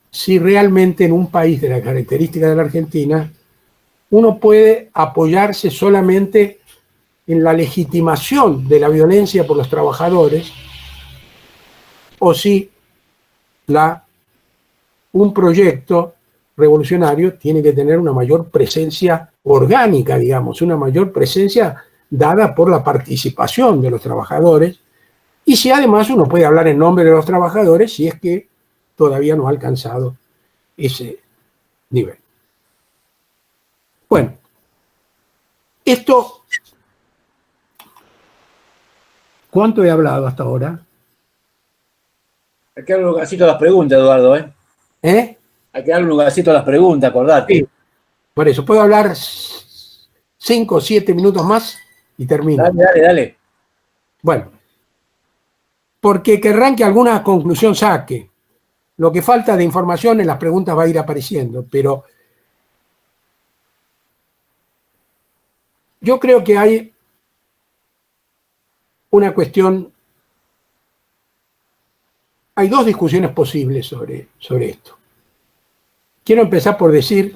si realmente en un país de la característica de la Argentina uno puede apoyarse solamente en la legitimación de la violencia por los trabajadores o si un proyecto revolucionario tiene que tener una mayor presencia orgánica, digamos, una mayor presencia dada por la participación de los trabajadores, y si además uno puede hablar en nombre de los trabajadores si es que todavía no ha alcanzado ese nivel. Bueno, esto, ¿cuánto he hablado hasta ahora? Hay que darle un lugarcito a las preguntas, Eduardo, ¿eh? ¿Eh? Hay que darle un lugarcito a las preguntas, acordate. Sí, por eso, puedo hablar 5 o 7 minutos más y termino. Dale. Bueno, porque querrán que alguna conclusión saque. Lo que falta de información en las preguntas va a ir apareciendo, pero yo creo que hay una cuestión, hay dos discusiones posibles sobre esto. Quiero empezar por decir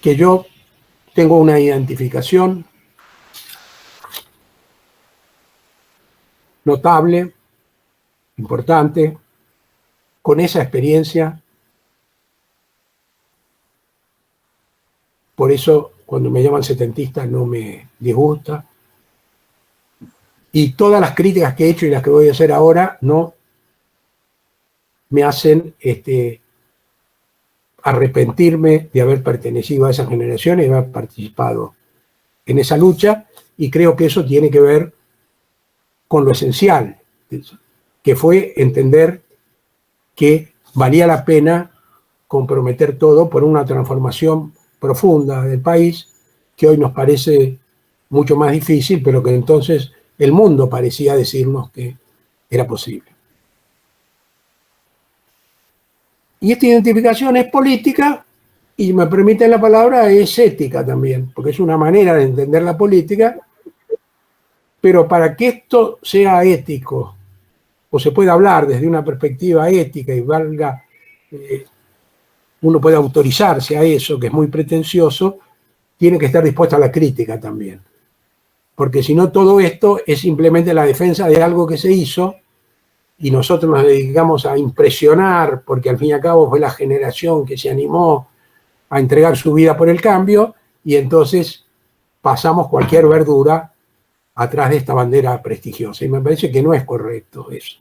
que yo tengo una identificación notable, importante, con esa experiencia. Por eso, cuando me llaman setentista, no me disgusta. Y todas las críticas que he hecho y las que voy a hacer ahora no me hacen arrepentirme de haber pertenecido a esa generación y de haber participado en esa lucha. Y creo que eso tiene que ver con lo esencial, que fue entender que valía la pena comprometer todo por una transformación profunda del país, que hoy nos parece mucho más difícil, pero que entonces el mundo parecía decirnos que era posible. Y esta identificación es política, y me permiten la palabra, es ética también, porque es una manera de entender la política, pero para que esto sea ético, o se pueda hablar desde una perspectiva ética y valga, uno puede autorizarse a eso, que es muy pretencioso, tiene que estar dispuesto a la crítica también. Porque si no, todo esto es simplemente la defensa de algo que se hizo y nosotros nos dedicamos a impresionar, porque al fin y al cabo fue la generación que se animó a entregar su vida por el cambio, y entonces pasamos cualquier verdura atrás de esta bandera prestigiosa. Y me parece que no es correcto eso.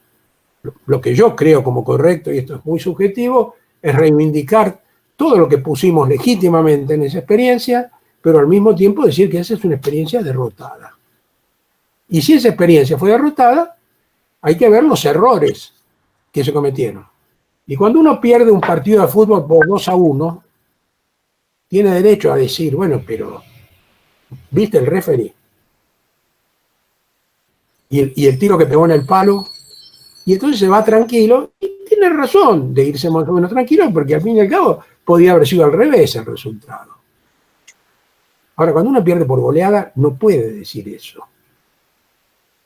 Lo que yo creo como correcto, y esto es muy subjetivo, es reivindicar todo lo que pusimos legítimamente en esa experiencia, pero al mismo tiempo decir que esa es una experiencia derrotada. Y si esa experiencia fue derrotada, hay que ver los errores que se cometieron. Y cuando uno pierde un partido de fútbol por 2-1, tiene derecho a decir, bueno, pero ¿viste el referee? Y el tiro que pegó en el palo. Y entonces se va tranquilo, y tiene razón de irse más o menos tranquilo, porque al fin y al cabo podía haber sido al revés el resultado. Ahora, cuando uno pierde por goleada, no puede decir eso.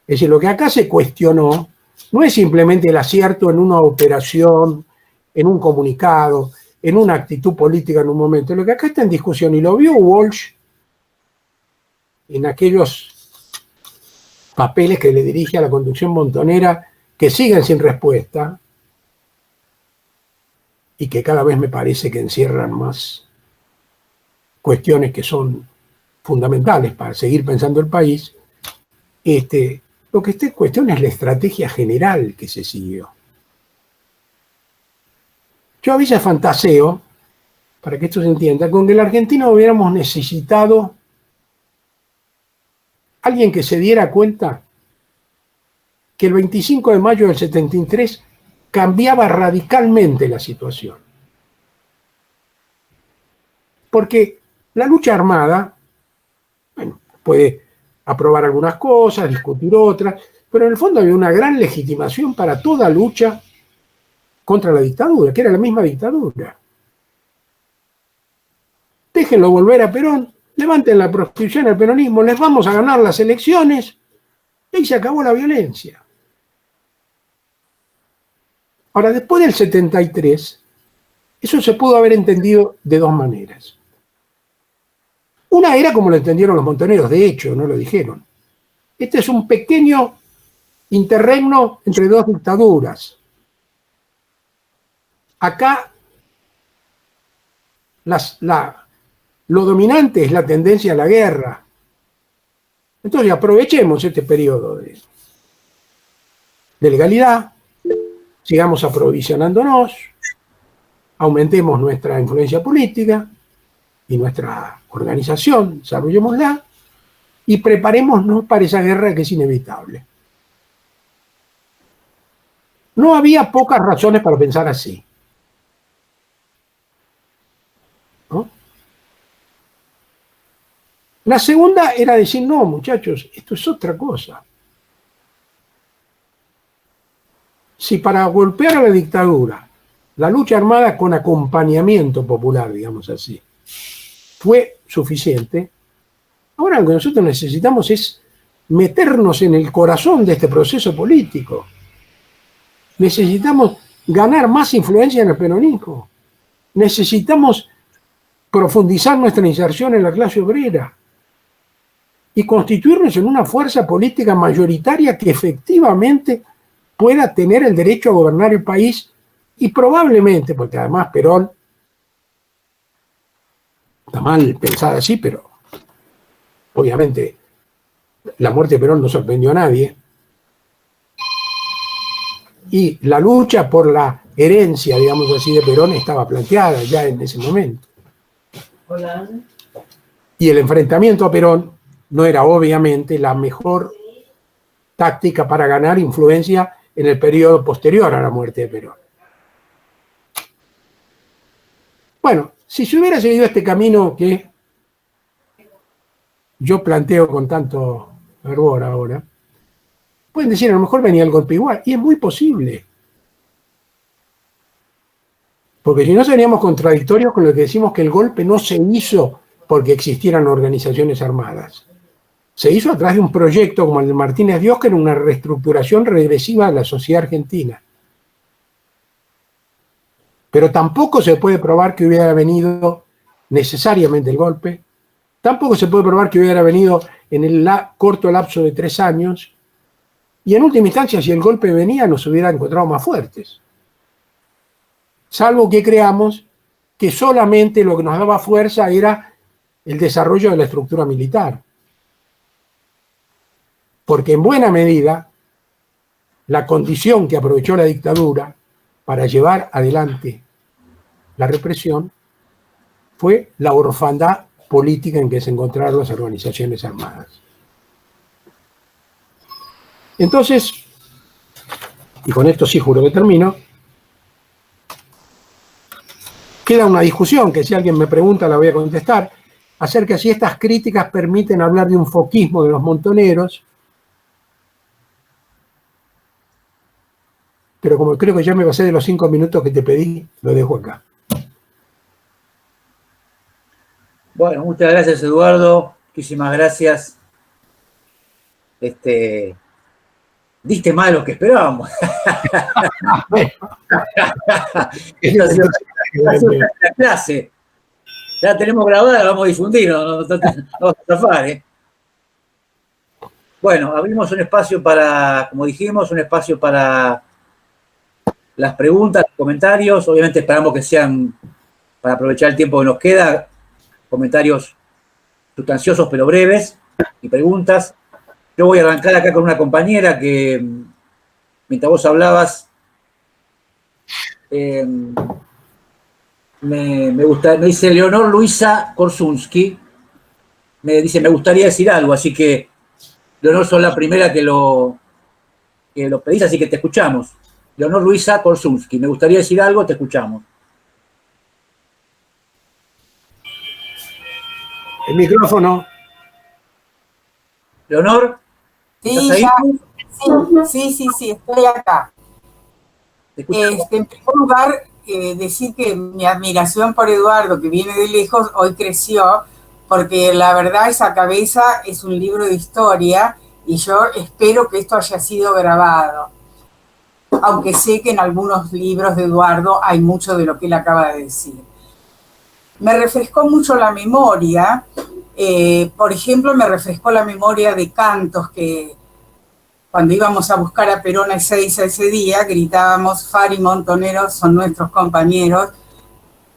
Es decir, lo que acá se cuestionó no es simplemente el acierto en una operación, en un comunicado, en una actitud política en un momento. Lo que acá está en discusión, y lo vio Walsh en aquellos papeles que le dirige a la conducción montonera, que siguen sin respuesta y que cada vez me parece que encierran más cuestiones que son fundamentales para seguir pensando el país, Lo que está en cuestión es la estrategia general que se siguió. Yo a veces fantaseo, para que esto se entienda, con que el argentino hubiéramos necesitado alguien que se diera cuenta que el 25 de mayo del 73 cambiaba radicalmente la situación. Porque la lucha armada, bueno, puede aprobar algunas cosas, discutir otras, pero en el fondo había una gran legitimación para toda lucha contra la dictadura, que era la misma dictadura. Déjenlo volver a Perón, levanten la proscripción al peronismo, les vamos a ganar las elecciones, y ahí se acabó la violencia. Ahora, después del 73, eso se pudo haber entendido de dos maneras. Una era como lo entendieron los montoneros, de hecho, no lo dijeron. Este es un pequeño interregno entre dos dictaduras. Acá lo dominante es la tendencia a la guerra. Entonces aprovechemos este periodo de legalidad, sigamos aprovisionándonos, aumentemos nuestra influencia política y nuestra organización, desarrollémosla y preparémonos para esa guerra que es inevitable. No había pocas razones para pensar así, ¿no? La segunda era decir, no, muchachos, esto es otra cosa. Si para golpear a la dictadura, la lucha armada con acompañamiento popular, digamos así, fue suficiente, ahora lo que nosotros necesitamos es meternos en el corazón de este proceso político. Necesitamos ganar más influencia en el peronismo. Necesitamos profundizar nuestra inserción en la clase obrera y constituirnos en una fuerza política mayoritaria que efectivamente pueda tener el derecho a gobernar el país y probablemente, porque además Perón, está mal pensada así, pero obviamente la muerte de Perón no sorprendió a nadie, y la lucha por la herencia, digamos así, de Perón estaba planteada ya en ese momento. Hola. Y el enfrentamiento a Perón no era obviamente la mejor táctica para ganar influencia en el periodo posterior a la muerte de Perón. Bueno, si se hubiera seguido este camino que yo planteo con tanto fervor ahora, pueden decir, a lo mejor venía el golpe igual, y es muy posible. Porque si no seríamos contradictorios con lo que decimos que el golpe no se hizo porque existieran organizaciones armadas. Se hizo a través de un proyecto como el de Martínez Dios, que era una reestructuración regresiva de la sociedad argentina. Pero tampoco se puede probar que hubiera venido necesariamente el golpe, tampoco se puede probar que hubiera venido en el corto lapso de 3 años, y en última instancia, si el golpe venía, nos hubiera encontrado más fuertes. Salvo que creamos que solamente lo que nos daba fuerza era el desarrollo de la estructura militar. Porque en buena medida, la condición que aprovechó la dictadura para llevar adelante la represión fue la orfandad política en que se encontraron las organizaciones armadas. Entonces, y con esto sí juro que termino, queda una discusión que si alguien me pregunta la voy a contestar, acerca de si estas críticas permiten hablar de un foquismo de los montoneros, pero como creo que ya me pasé de los 5 minutos que te pedí, lo dejo acá. Bueno, muchas gracias, Eduardo. Muchísimas gracias. Diste más de lo que esperábamos. Esta ha sido la clase. Ya tenemos grabada, la vamos a difundir, no vamos a zafar, ¿eh? Bueno, abrimos un espacio para, como dijimos, un espacio para las preguntas, comentarios. Obviamente esperamos que sean, para aprovechar el tiempo que nos queda, comentarios sustanciosos pero breves y preguntas. Yo voy a arrancar acá con una compañera que, mientras vos hablabas, me dice Leonor Luisa Korsunski, me dice, me gustaría decir algo, así que, Leonor, sos la primera que lo pedís, así que te escuchamos. Leonor Luisa Korsunski, me gustaría decir algo, te escuchamos. El micrófono. Leonor, ¿estás Sí, ahí? ya. Sí, estoy acá. Te escuchamos. En primer lugar, decir que mi admiración por Eduardo, que viene de lejos, hoy creció, porque la verdad esa cabeza es un libro de historia y yo espero que esto haya sido grabado. Aunque sé que en algunos libros de Eduardo hay mucho de lo que él acaba de decir. Me refrescó mucho la memoria, por ejemplo, me refrescó la memoria de cantos que cuando íbamos a buscar a Perón a Ezeiza ese día, gritábamos, Fari Montoneros son nuestros compañeros.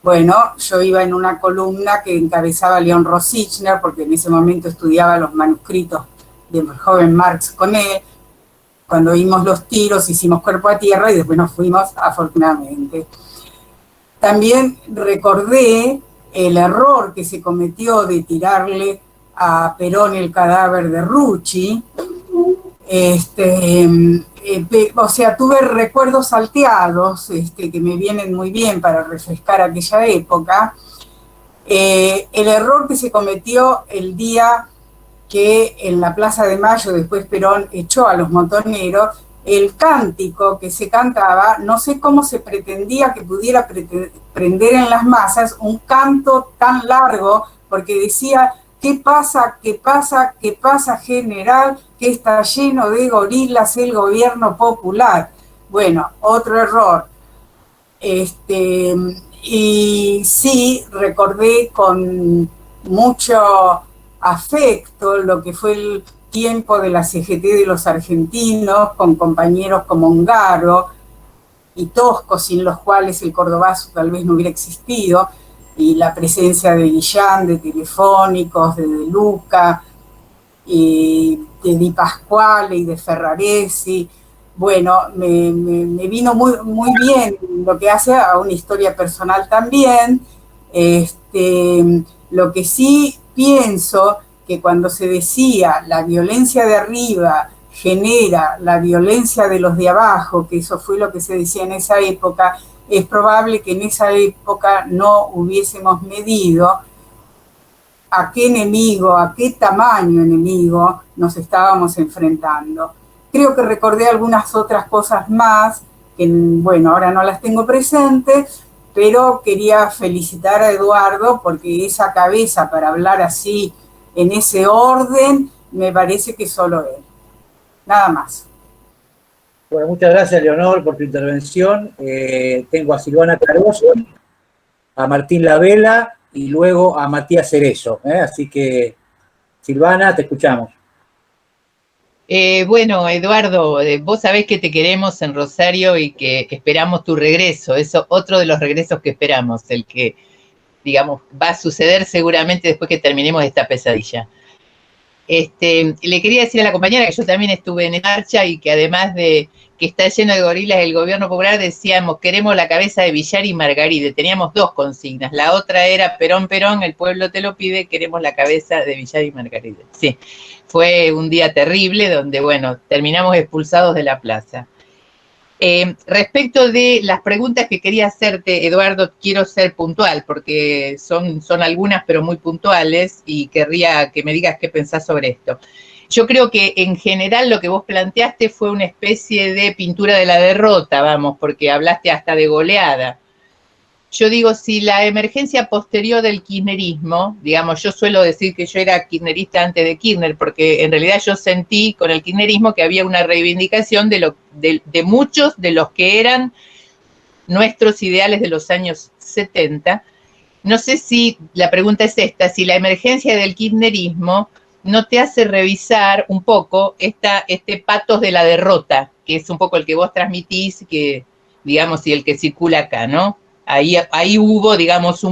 Bueno, yo iba en una columna que encabezaba León Rosichner, porque en ese momento estudiaba los manuscritos del joven Marx con él. Cuando oímos los tiros, hicimos cuerpo a tierra y después nos fuimos, afortunadamente. También recordé el error que se cometió de tirarle a Perón el cadáver de Rucci. O sea, tuve recuerdos salteados que me vienen muy bien para refrescar aquella época. El error que se cometió el día que en la Plaza de Mayo después Perón echó a los montoneros, el cántico que se cantaba, no sé cómo se pretendía que pudiera prender en las masas un canto tan largo, porque decía, ¿qué pasa, qué pasa, qué pasa, general? Que está lleno de gorilas el gobierno popular. Bueno, otro error. Y sí, recordé con mucho afecto lo que fue el tiempo de la CGT de los argentinos, con compañeros como Ungaro y Tosco, sin los cuales el Cordobazo tal vez no hubiera existido, y la presencia de Guillán, de Telefónicos, de Luca, y de Di Pasquale y de Ferraresi. Bueno, me vino muy bien lo que hace a una historia personal también. Lo que sí pienso que cuando se decía la violencia de arriba genera la violencia de los de abajo, que eso fue lo que se decía en esa época, es probable que en esa época no hubiésemos medido a qué enemigo, a qué tamaño enemigo nos estábamos enfrentando. Creo que recordé algunas otras cosas más, que bueno, ahora no las tengo presentes, pero quería felicitar a Eduardo porque esa cabeza para hablar así, en ese orden, me parece que solo él. Nada más. Bueno, muchas gracias, Leonor, por tu intervención. Tengo a Silvana Caroso, a Martín Lavela y luego a Matías Cerezo. Así que, Silvana, te escuchamos. Bueno, Eduardo, vos sabés que te queremos en Rosario y que esperamos tu regreso. Eso, otro de los regresos que esperamos, el que, digamos, va a suceder seguramente después que terminemos esta pesadilla. Le quería decir a la compañera que yo también estuve en marcha y que además de que está lleno de gorilas el gobierno popular, decíamos, queremos la cabeza de Villar y Margaride. Teníamos dos consignas. La otra era Perón, Perón, el pueblo te lo pide, queremos la cabeza de Villar y Margaride. Sí, fue un día terrible donde, bueno, terminamos expulsados de la plaza. Respecto de las preguntas que quería hacerte, Eduardo, quiero ser puntual porque son algunas pero muy puntuales y querría que me digas qué pensás sobre esto. Yo creo que en general lo que vos planteaste fue una especie de pintura de la derrota, vamos, porque hablaste hasta de goleada. Yo digo, si la emergencia posterior del kirchnerismo, digamos, yo suelo decir que yo era kirchnerista antes de Kirchner, porque en realidad yo sentí con el kirchnerismo que había una reivindicación de muchos de los que eran nuestros ideales de los años 70. No sé si, la pregunta es esta, si la emergencia del kirchnerismo no te hace revisar un poco este patos de la derrota, que es un poco el que vos transmitís, que, digamos, y el que circula acá, ¿no? Ahí hubo, digamos,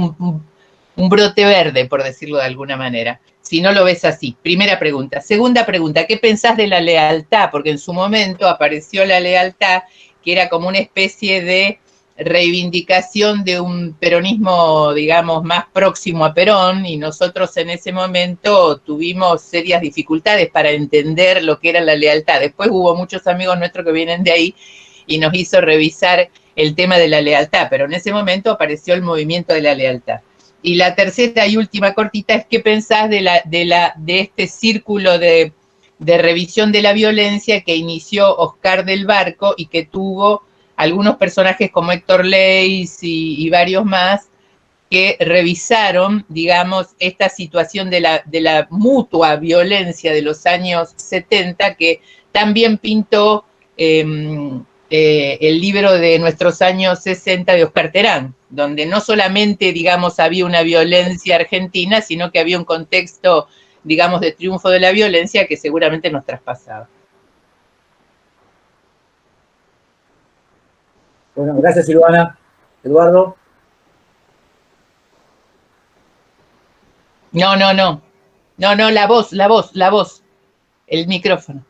un brote verde, por decirlo de alguna manera, si no lo ves así. Primera pregunta. Segunda pregunta, ¿qué pensás de la lealtad? Porque en su momento apareció la lealtad, que era como una especie de reivindicación de un peronismo, digamos, más próximo a Perón, y nosotros en ese momento tuvimos serias dificultades para entender lo que era la lealtad. Después hubo muchos amigos nuestros que vienen de ahí y nos hizo revisar el tema de la lealtad, pero en ese momento apareció el movimiento de la lealtad. Y la tercera y última cortita es qué pensás de este círculo de revisión de la violencia que inició Oscar del Barco y que tuvo algunos personajes como Héctor Leis y varios más que revisaron, digamos, esta situación de la mutua violencia de los años 70 que también pintó el libro de nuestros años 60 de Oscar Terán, donde no solamente, digamos, había una violencia argentina, sino que había un contexto, digamos, de triunfo de la violencia que seguramente nos traspasaba. Bueno, gracias, Silvana. Eduardo. No, la voz, el micrófono.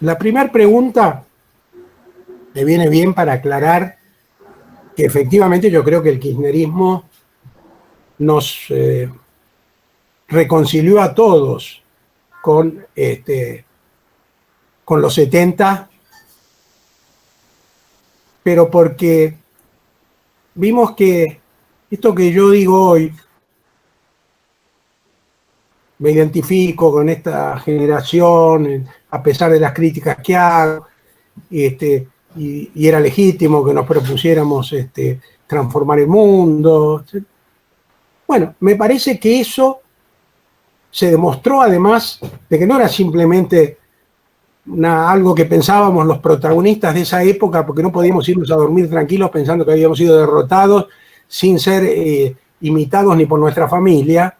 La primera pregunta me viene bien para aclarar que efectivamente yo creo que el kirchnerismo nos reconcilió a todos con los 70, pero porque vimos que esto que yo digo hoy, me identifico con esta generación, a pesar de las críticas que hago, y era legítimo que nos propusiéramos transformar el mundo. Bueno, me parece que eso se demostró además de que no era simplemente algo que pensábamos los protagonistas de esa época, porque no podíamos irnos a dormir tranquilos pensando que habíamos sido derrotados sin ser imitados ni por nuestra familia,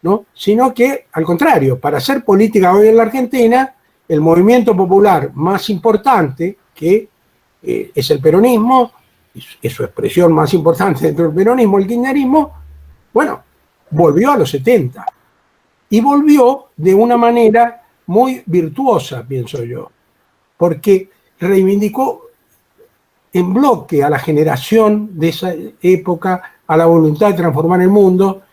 ¿no? Sino que, al contrario, para hacer política hoy en la Argentina, el movimiento popular más importante, que es el peronismo, es su expresión más importante dentro del peronismo, el kirchnerismo, bueno, volvió a los 70. Y volvió de una manera muy virtuosa, pienso yo, porque reivindicó en bloque a la generación de esa época, a la voluntad de transformar el mundo,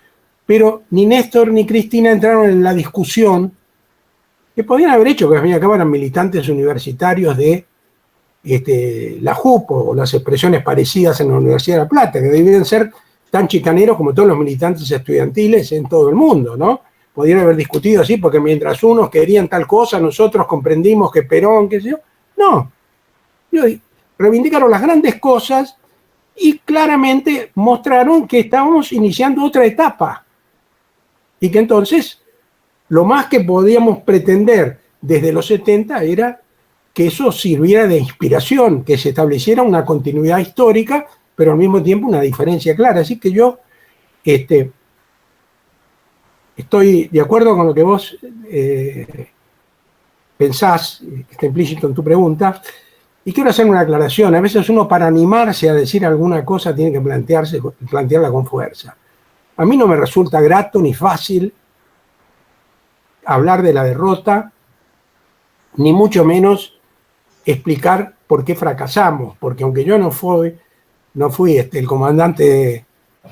pero ni Néstor ni Cristina entraron en la discusión que podían haber hecho, que al fin y al cabo eran militantes universitarios de la JUPO, o las expresiones parecidas en la Universidad de La Plata, que debían ser tan chicaneros como todos los militantes estudiantiles en todo el mundo, ¿no? Podrían haber discutido así, porque mientras unos querían tal cosa, nosotros comprendimos que Perón, qué sé yo. No. Reivindicaron las grandes cosas y claramente mostraron que estábamos iniciando otra etapa. Y que entonces, lo más que podíamos pretender desde los 70 era que eso sirviera de inspiración, que se estableciera una continuidad histórica, pero al mismo tiempo una diferencia clara. Así que yo estoy de acuerdo con lo que vos pensás, que está implícito en tu pregunta, y quiero hacer una aclaración. A veces uno, para animarse a decir alguna cosa, tiene que plantearla con fuerza. A mí no me resulta grato ni fácil hablar de la derrota, ni mucho menos explicar por qué fracasamos, porque aunque yo no fui el comandante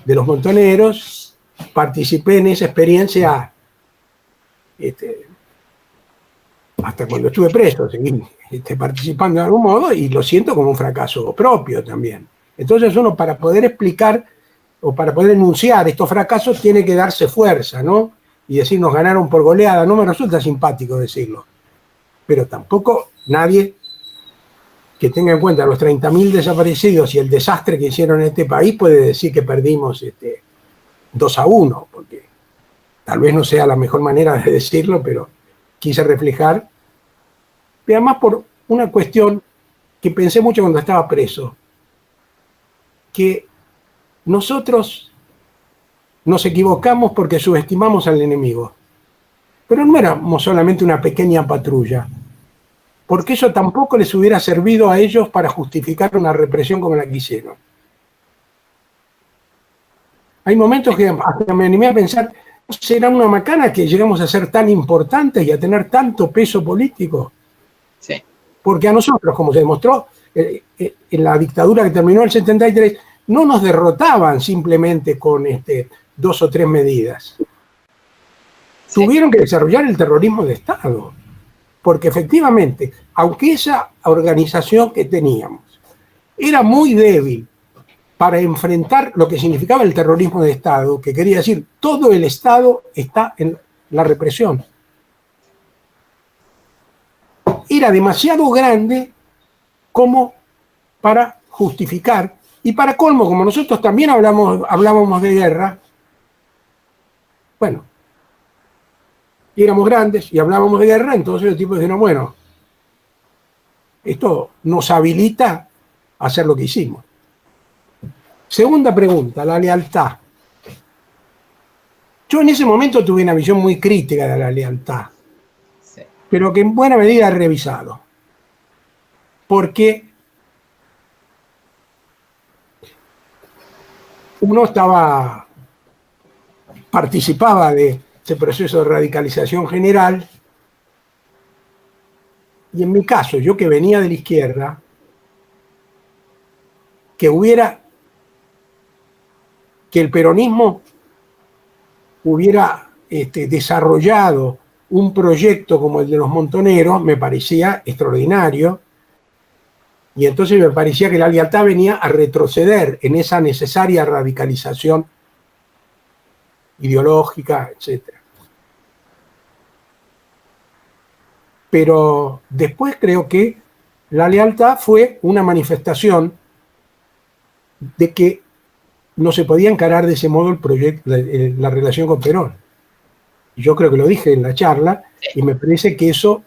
de los montoneros, participé en esa experiencia hasta cuando estuve preso, seguí participando de algún modo, y lo siento como un fracaso propio también. Entonces uno, para poder explicar o para poder enunciar estos fracasos, tiene que darse fuerza, ¿no? Y decir, nos ganaron por goleada. No me resulta simpático decirlo, pero tampoco nadie que tenga en cuenta los 30.000 desaparecidos y el desastre que hicieron en este país puede decir que perdimos 2-1, porque tal vez no sea la mejor manera de decirlo, pero quise reflejar, y además por una cuestión que pensé mucho cuando estaba preso, que nosotros nos equivocamos porque subestimamos al enemigo, pero no éramos solamente una pequeña patrulla, porque eso tampoco les hubiera servido a ellos para justificar una represión como la que hicieron. Hay momentos que hasta me animé a pensar, ¿será una macana que llegamos a ser tan importantes y a tener tanto peso político? Sí. Porque a nosotros, como se demostró en la dictadura que terminó en el 73, no nos derrotaban simplemente con 2 o 3 medidas. Sí. Tuvieron que desarrollar el terrorismo de Estado. Porque efectivamente, aunque esa organización que teníamos era muy débil para enfrentar lo que significaba el terrorismo de Estado, que quería decir todo el Estado está en la represión, era demasiado grande como para justificar, y para colmo, como nosotros también hablábamos de guerra, bueno, y éramos grandes y hablábamos de guerra, entonces los tipos dijeron, bueno, esto nos habilita a hacer lo que hicimos. Segunda pregunta, la lealtad. Yo en ese momento tuve una visión muy crítica de la lealtad, sí, pero que en buena medida he revisado. Porque uno participaba de ese proceso de radicalización general, y en mi caso, yo que venía de la izquierda, que el peronismo hubiera desarrollado un proyecto como el de los Montoneros, me parecía extraordinario, y entonces me parecía que la lealtad venía a retroceder en esa necesaria radicalización ideológica, etc. Pero después creo que la lealtad fue una manifestación de que no se podía encarar de ese modo el proyecto, la relación con Perón. Yo creo que lo dije en la charla, y me parece que eso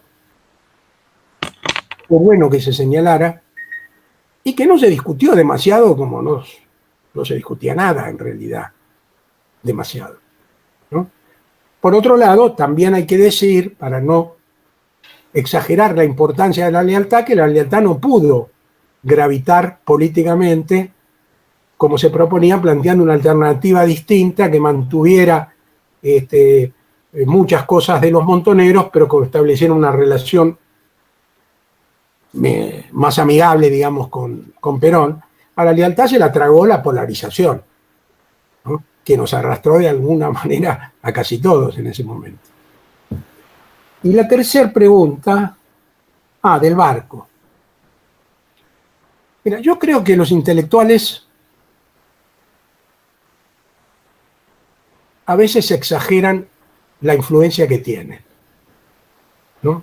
fue bueno que se señalara, y que no se discutió demasiado, como no se discutía nada en realidad, demasiado, ¿no? Por otro lado, también hay que decir, para no exagerar la importancia de la lealtad, que la lealtad no pudo gravitar políticamente como se proponía, planteando una alternativa distinta que mantuviera muchas cosas de los Montoneros, pero que estableciera una relación más amigable, digamos, con Perón. A la lealtad se la tragó la polarización, ¿no?, que nos arrastró de alguna manera a casi todos en ese momento. Y la tercera pregunta, del barco. Mira, yo creo que los intelectuales a veces exageran la influencia que tienen, ¿no?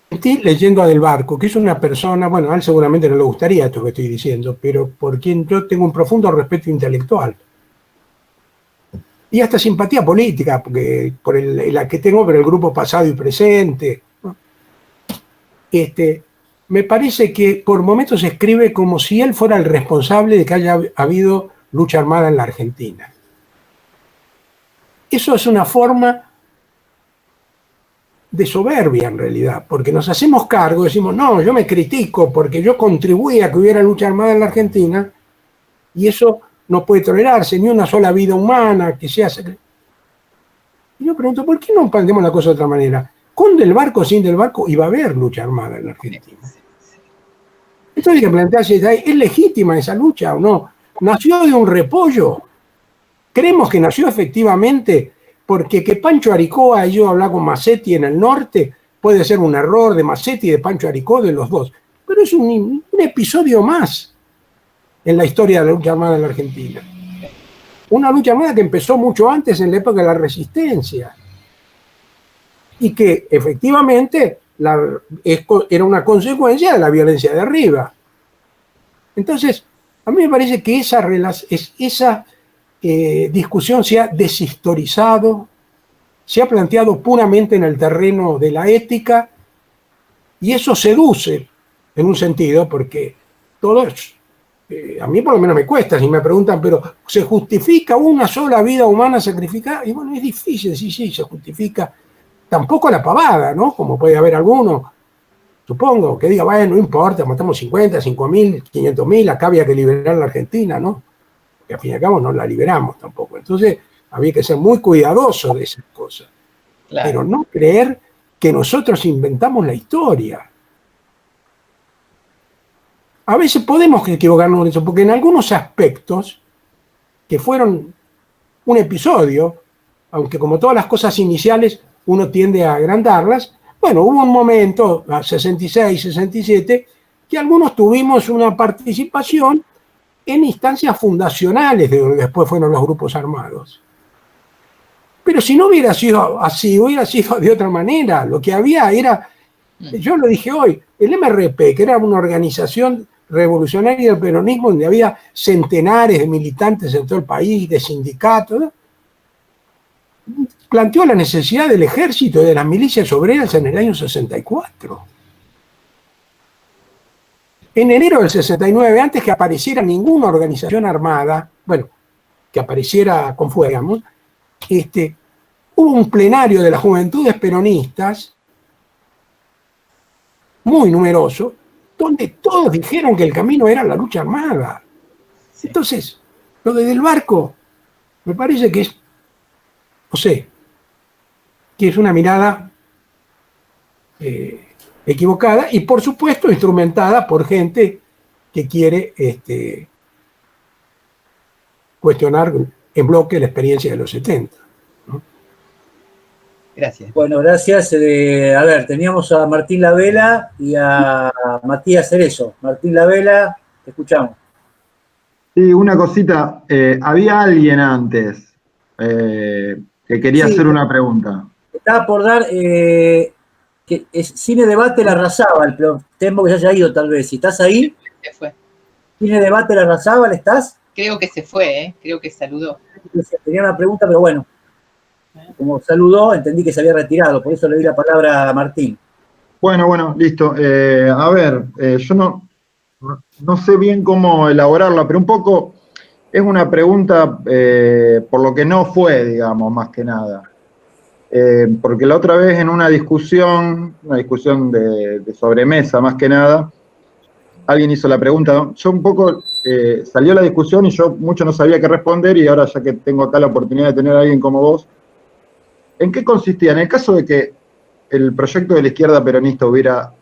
Estoy leyendo a Del Barco, que es una persona, bueno, a él seguramente no le gustaría esto que estoy diciendo, pero por quien yo tengo un profundo respeto intelectual. Y hasta simpatía política, porque por la que tengo por el grupo pasado y presente, ¿no? Me parece que por momentos se escribe como si él fuera el responsable de que haya habido lucha armada en la Argentina. Eso es una forma de soberbia en realidad, porque nos hacemos cargo, decimos, no, yo me critico porque yo contribuí a que hubiera lucha armada en la Argentina, y eso no puede tolerarse, ni una sola vida humana que sea... Y yo pregunto, ¿por qué no planteamos la cosa de otra manera? Con Del Barco, sin Del Barco, iba a haber lucha armada en la Argentina. Esto hay que plantearse, ¿es legítima esa lucha o no? ¿Nació de un repollo? ¿Creemos que nació efectivamente porque que Pancho Aricoa y yo hablaba con Massetti en el norte puede ser un error de Massetti y de Pancho Aricoa, de los dos? Pero es un episodio más en la historia de la lucha armada en la Argentina. Una lucha armada que empezó mucho antes, en la época de la Resistencia, y que efectivamente era una consecuencia de la violencia de arriba. Entonces, a mí me parece que esa discusión se ha deshistorizado, se ha planteado puramente en el terreno de la ética, y eso seduce en un sentido, porque todo es, a mí por lo menos me cuesta, si me preguntan, pero ¿se justifica una sola vida humana sacrificada? Y bueno, es difícil decir sí, se justifica tampoco la pavada, ¿no? Como puede haber alguno, supongo, que diga, bueno, no importa, matamos 50, 5.000, 500.000, acá había que liberar la Argentina, ¿no? Que al fin y al cabo no la liberamos tampoco. Entonces había que ser muy cuidadoso de esas cosas. Claro. Pero no creer que nosotros inventamos la historia. A veces podemos equivocarnos en eso, porque en algunos aspectos que fueron un episodio, aunque como todas las cosas iniciales uno tiende a agrandarlas, bueno, hubo un momento, a 66, 67, que algunos tuvimos una participación en instancias fundacionales de donde después fueron los grupos armados. Pero si no hubiera sido así, hubiera sido de otra manera. Lo que había era, yo lo dije hoy, el MRP, que era una organización revolucionaria del peronismo donde había centenares de militantes en todo el país, de sindicatos, ¿no? Planteó la necesidad del ejército y de las milicias obreras en el año 64. En enero del 69, antes que apareciera ninguna organización armada, bueno, que apareciera con fuego, digamos, hubo un plenario de las juventudes peronistas, muy numeroso, donde todos dijeron que el camino era la lucha armada. Entonces, lo de Del Barco, me parece que es, no sé, que es una mirada equivocada y, por supuesto, instrumentada por gente que quiere cuestionar en bloque la experiencia de los 70. ¿No? Gracias. Bueno, gracias. A ver, teníamos a Martín Lavela y a Matías Cerezo. Martín Lavela, te escuchamos. Sí, una cosita. Había alguien antes que quería hacer una pregunta. Estaba por dar que Cine Debate la Larrazábal, pero temo que se haya ido tal vez. Si estás ahí. Se fue. Cine Debate la Larrazábal, ¿estás? Creo que se fue, creo que saludó. Tenía una pregunta, pero bueno. Como saludó, entendí que se había retirado, por eso le di la palabra a Martín. Bueno, listo. A ver, yo no sé bien cómo elaborarla, pero un poco es una pregunta por lo que no fue, digamos, más que nada. Porque la otra vez en una discusión de sobremesa más que nada, alguien hizo la pregunta, yo un poco salió la discusión y yo mucho no sabía qué responder y ahora ya que tengo acá la oportunidad de tener a alguien como vos, ¿en qué consistía? En el caso de que el proyecto de la izquierda peronista hubiera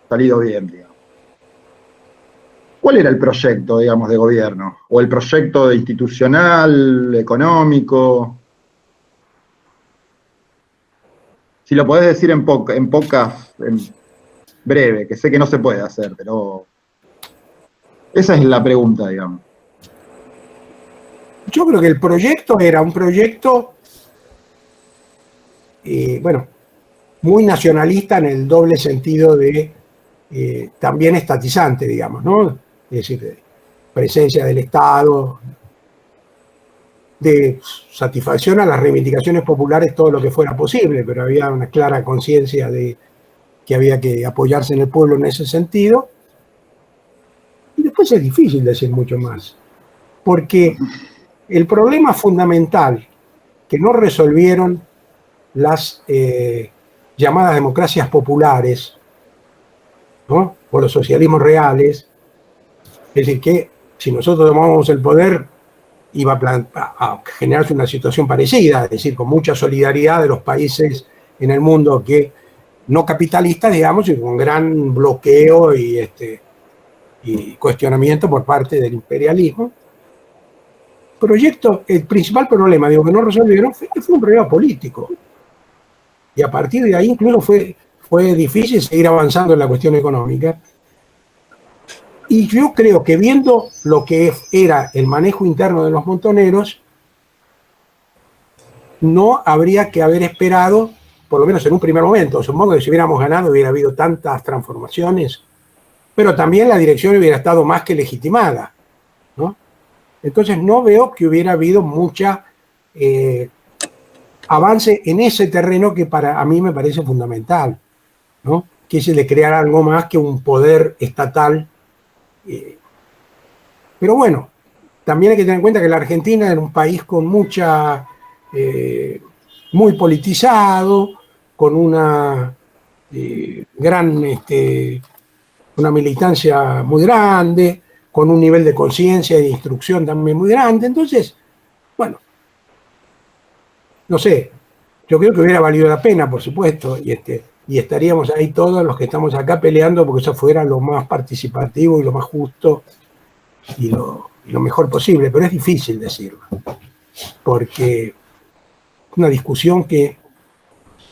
salido bien, digamos, ¿cuál era el proyecto, digamos, de gobierno? ¿O el proyecto institucional, económico? Si lo podés decir en breve, que sé que no se puede hacer, pero esa es la pregunta, digamos. Yo creo que el proyecto era un proyecto, bueno, muy nacionalista en el doble sentido de también estatizante, digamos, ¿no? Es decir, de presencia del Estado, de satisfacción a las reivindicaciones populares todo lo que fuera posible, pero había una clara conciencia de que había que apoyarse en el pueblo en ese sentido. Y después es difícil decir mucho más, porque el problema fundamental que no resolvieron las llamadas democracias populares, ¿no? O los socialismos reales, es decir, que si nosotros tomábamos el poder iba a generarse una situación parecida, es decir, con mucha solidaridad de los países en el mundo que no capitalistas, digamos, y con gran bloqueo y cuestionamiento por parte del imperialismo. El principal problema, digo, que no resolvieron fue un problema político. Y a partir de ahí incluso fue difícil seguir avanzando en la cuestión económica. Y yo creo que viendo lo que era el manejo interno de los montoneros, no habría que haber esperado, por lo menos en un primer momento, supongo que si hubiéramos ganado hubiera habido tantas transformaciones, pero también la dirección hubiera estado más que legitimada, ¿no? Entonces no veo que hubiera habido mucha avance en ese terreno que a mí me parece fundamental, ¿no? Que es el de crear algo más que un poder estatal. Pero bueno, también hay que tener en cuenta que la Argentina era un país con muy politizado, con una una militancia muy grande, con un nivel de conciencia y de instrucción también muy grande. Entonces, bueno, no sé, yo creo que hubiera valido la pena, por supuesto, y estaríamos ahí todos los que estamos acá peleando porque eso fuera lo más participativo y lo más justo y lo mejor posible, pero es difícil decirlo, porque es una discusión que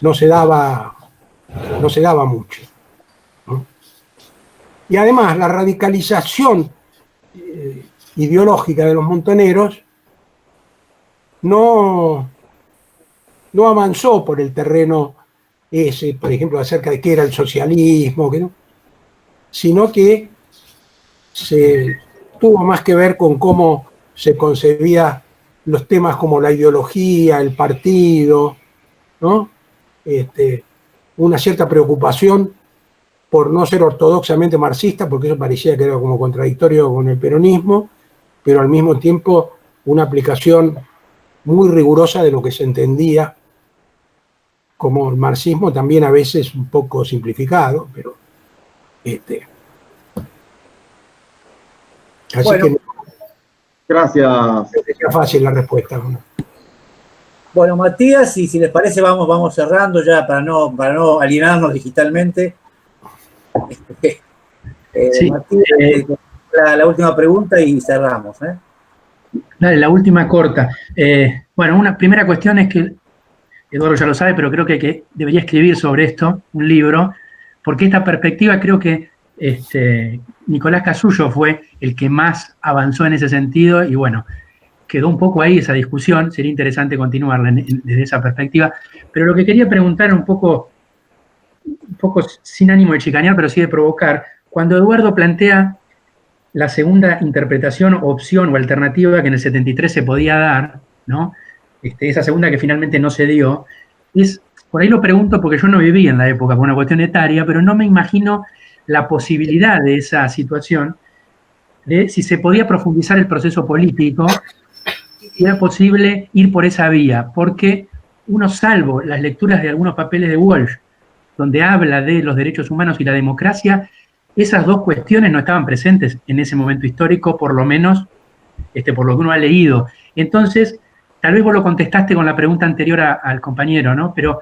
no se daba mucho, ¿no? Y además la radicalización ideológica de los montoneros no avanzó por el terreno ese, por ejemplo, acerca de qué era el socialismo, sino que se tuvo más que ver con cómo se concebía los temas como la ideología, el partido, ¿no? Una cierta preocupación por no ser ortodoxamente marxista, porque eso parecía que era como contradictorio con el peronismo, pero al mismo tiempo una aplicación muy rigurosa de lo que se entendía como el marxismo, también a veces un poco simplificado, pero así bueno, que Gracias. es fácil la respuesta, ¿no? Bueno, Matías, y si les parece, vamos cerrando ya para no alienarnos digitalmente. Sí, Matías, la última pregunta y cerramos. dale, la última corta. Bueno, una primera cuestión es que, Eduardo ya lo sabe, pero creo que debería escribir sobre esto, un libro, porque esta perspectiva creo que Nicolás Casullo fue el que más avanzó en ese sentido y bueno, quedó un poco ahí esa discusión, sería interesante continuarla desde esa perspectiva, pero lo que quería preguntar un poco sin ánimo de chicanear, pero sí de provocar, cuando Eduardo plantea la segunda interpretación, opción o alternativa que en el 73 se podía dar, ¿no? Esa segunda que finalmente no se dio, por ahí lo pregunto porque yo no viví en la época por una cuestión etaria, pero no me imagino la posibilidad de esa situación, de si se podía profundizar el proceso político, si era posible ir por esa vía, porque uno, salvo las lecturas de algunos papeles de Walsh, donde habla de los derechos humanos y la democracia, esas dos cuestiones no estaban presentes en ese momento histórico, por lo menos por lo que uno ha leído. Entonces, tal vez vos lo contestaste con la pregunta anterior al compañero, ¿no? Pero,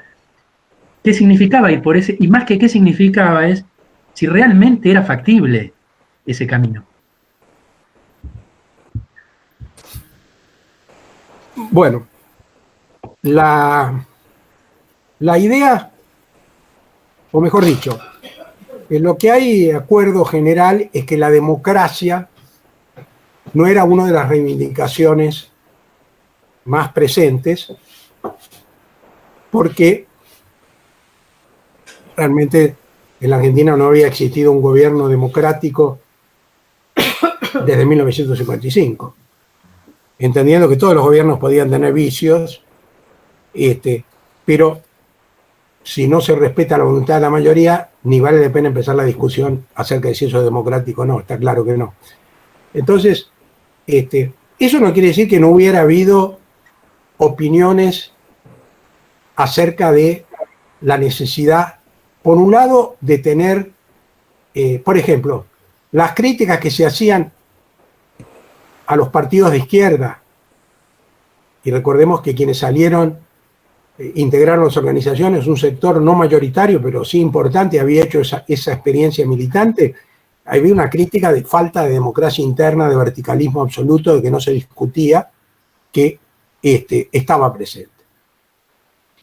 ¿qué significaba ir por ese? Y más que qué significaba es si realmente era factible ese camino. Bueno, la idea, o mejor dicho, en lo que hay acuerdo general es que la democracia no era una de las reivindicaciones más presentes, porque realmente en la Argentina no había existido un gobierno democrático desde 1955, entendiendo que todos los gobiernos podían tener vicios, pero si no se respeta la voluntad de la mayoría, ni vale la pena empezar la discusión acerca de si eso es democrático o no, está claro que no. Entonces, eso no quiere decir que no hubiera habido opiniones acerca de la necesidad, por un lado, de tener, por ejemplo, las críticas que se hacían a los partidos de izquierda, y recordemos que quienes salieron, integraron las organizaciones, un sector no mayoritario, pero sí importante, había hecho esa experiencia militante, había una crítica de falta de democracia interna, de verticalismo absoluto, de que no se discutía, que estaba presente.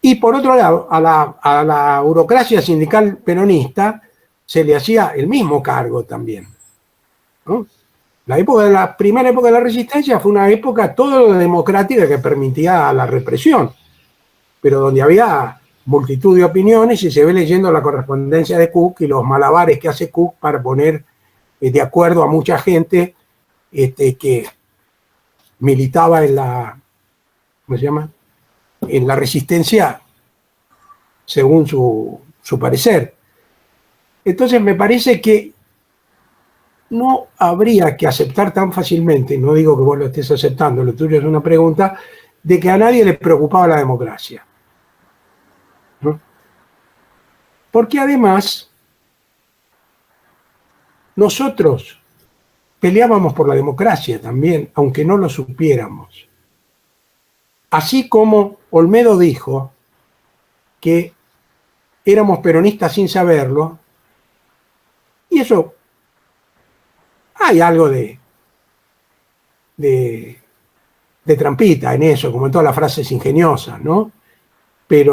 Y por otro lado, a la burocracia sindical peronista se le hacía el mismo cargo también, ¿no? La primera época de la resistencia fue una época todo democrática que permitía la represión, pero donde había multitud de opiniones, y se ve leyendo la correspondencia de Cook y los malabares que hace Cook para poner de acuerdo a mucha gente que militaba en la, ¿cómo se llama?, en la resistencia según su parecer. Entonces me parece que no habría que aceptar tan fácilmente, no digo que vos lo estés aceptando, lo tuyo es una pregunta, de que a nadie le preocupaba la democracia, ¿no? Porque además, nosotros peleábamos por la democracia también, aunque no lo supiéramos. Así como Olmedo dijo que éramos peronistas sin saberlo, y eso hay algo de trampita en eso, como en todas las frases ingeniosas, ¿no? Pero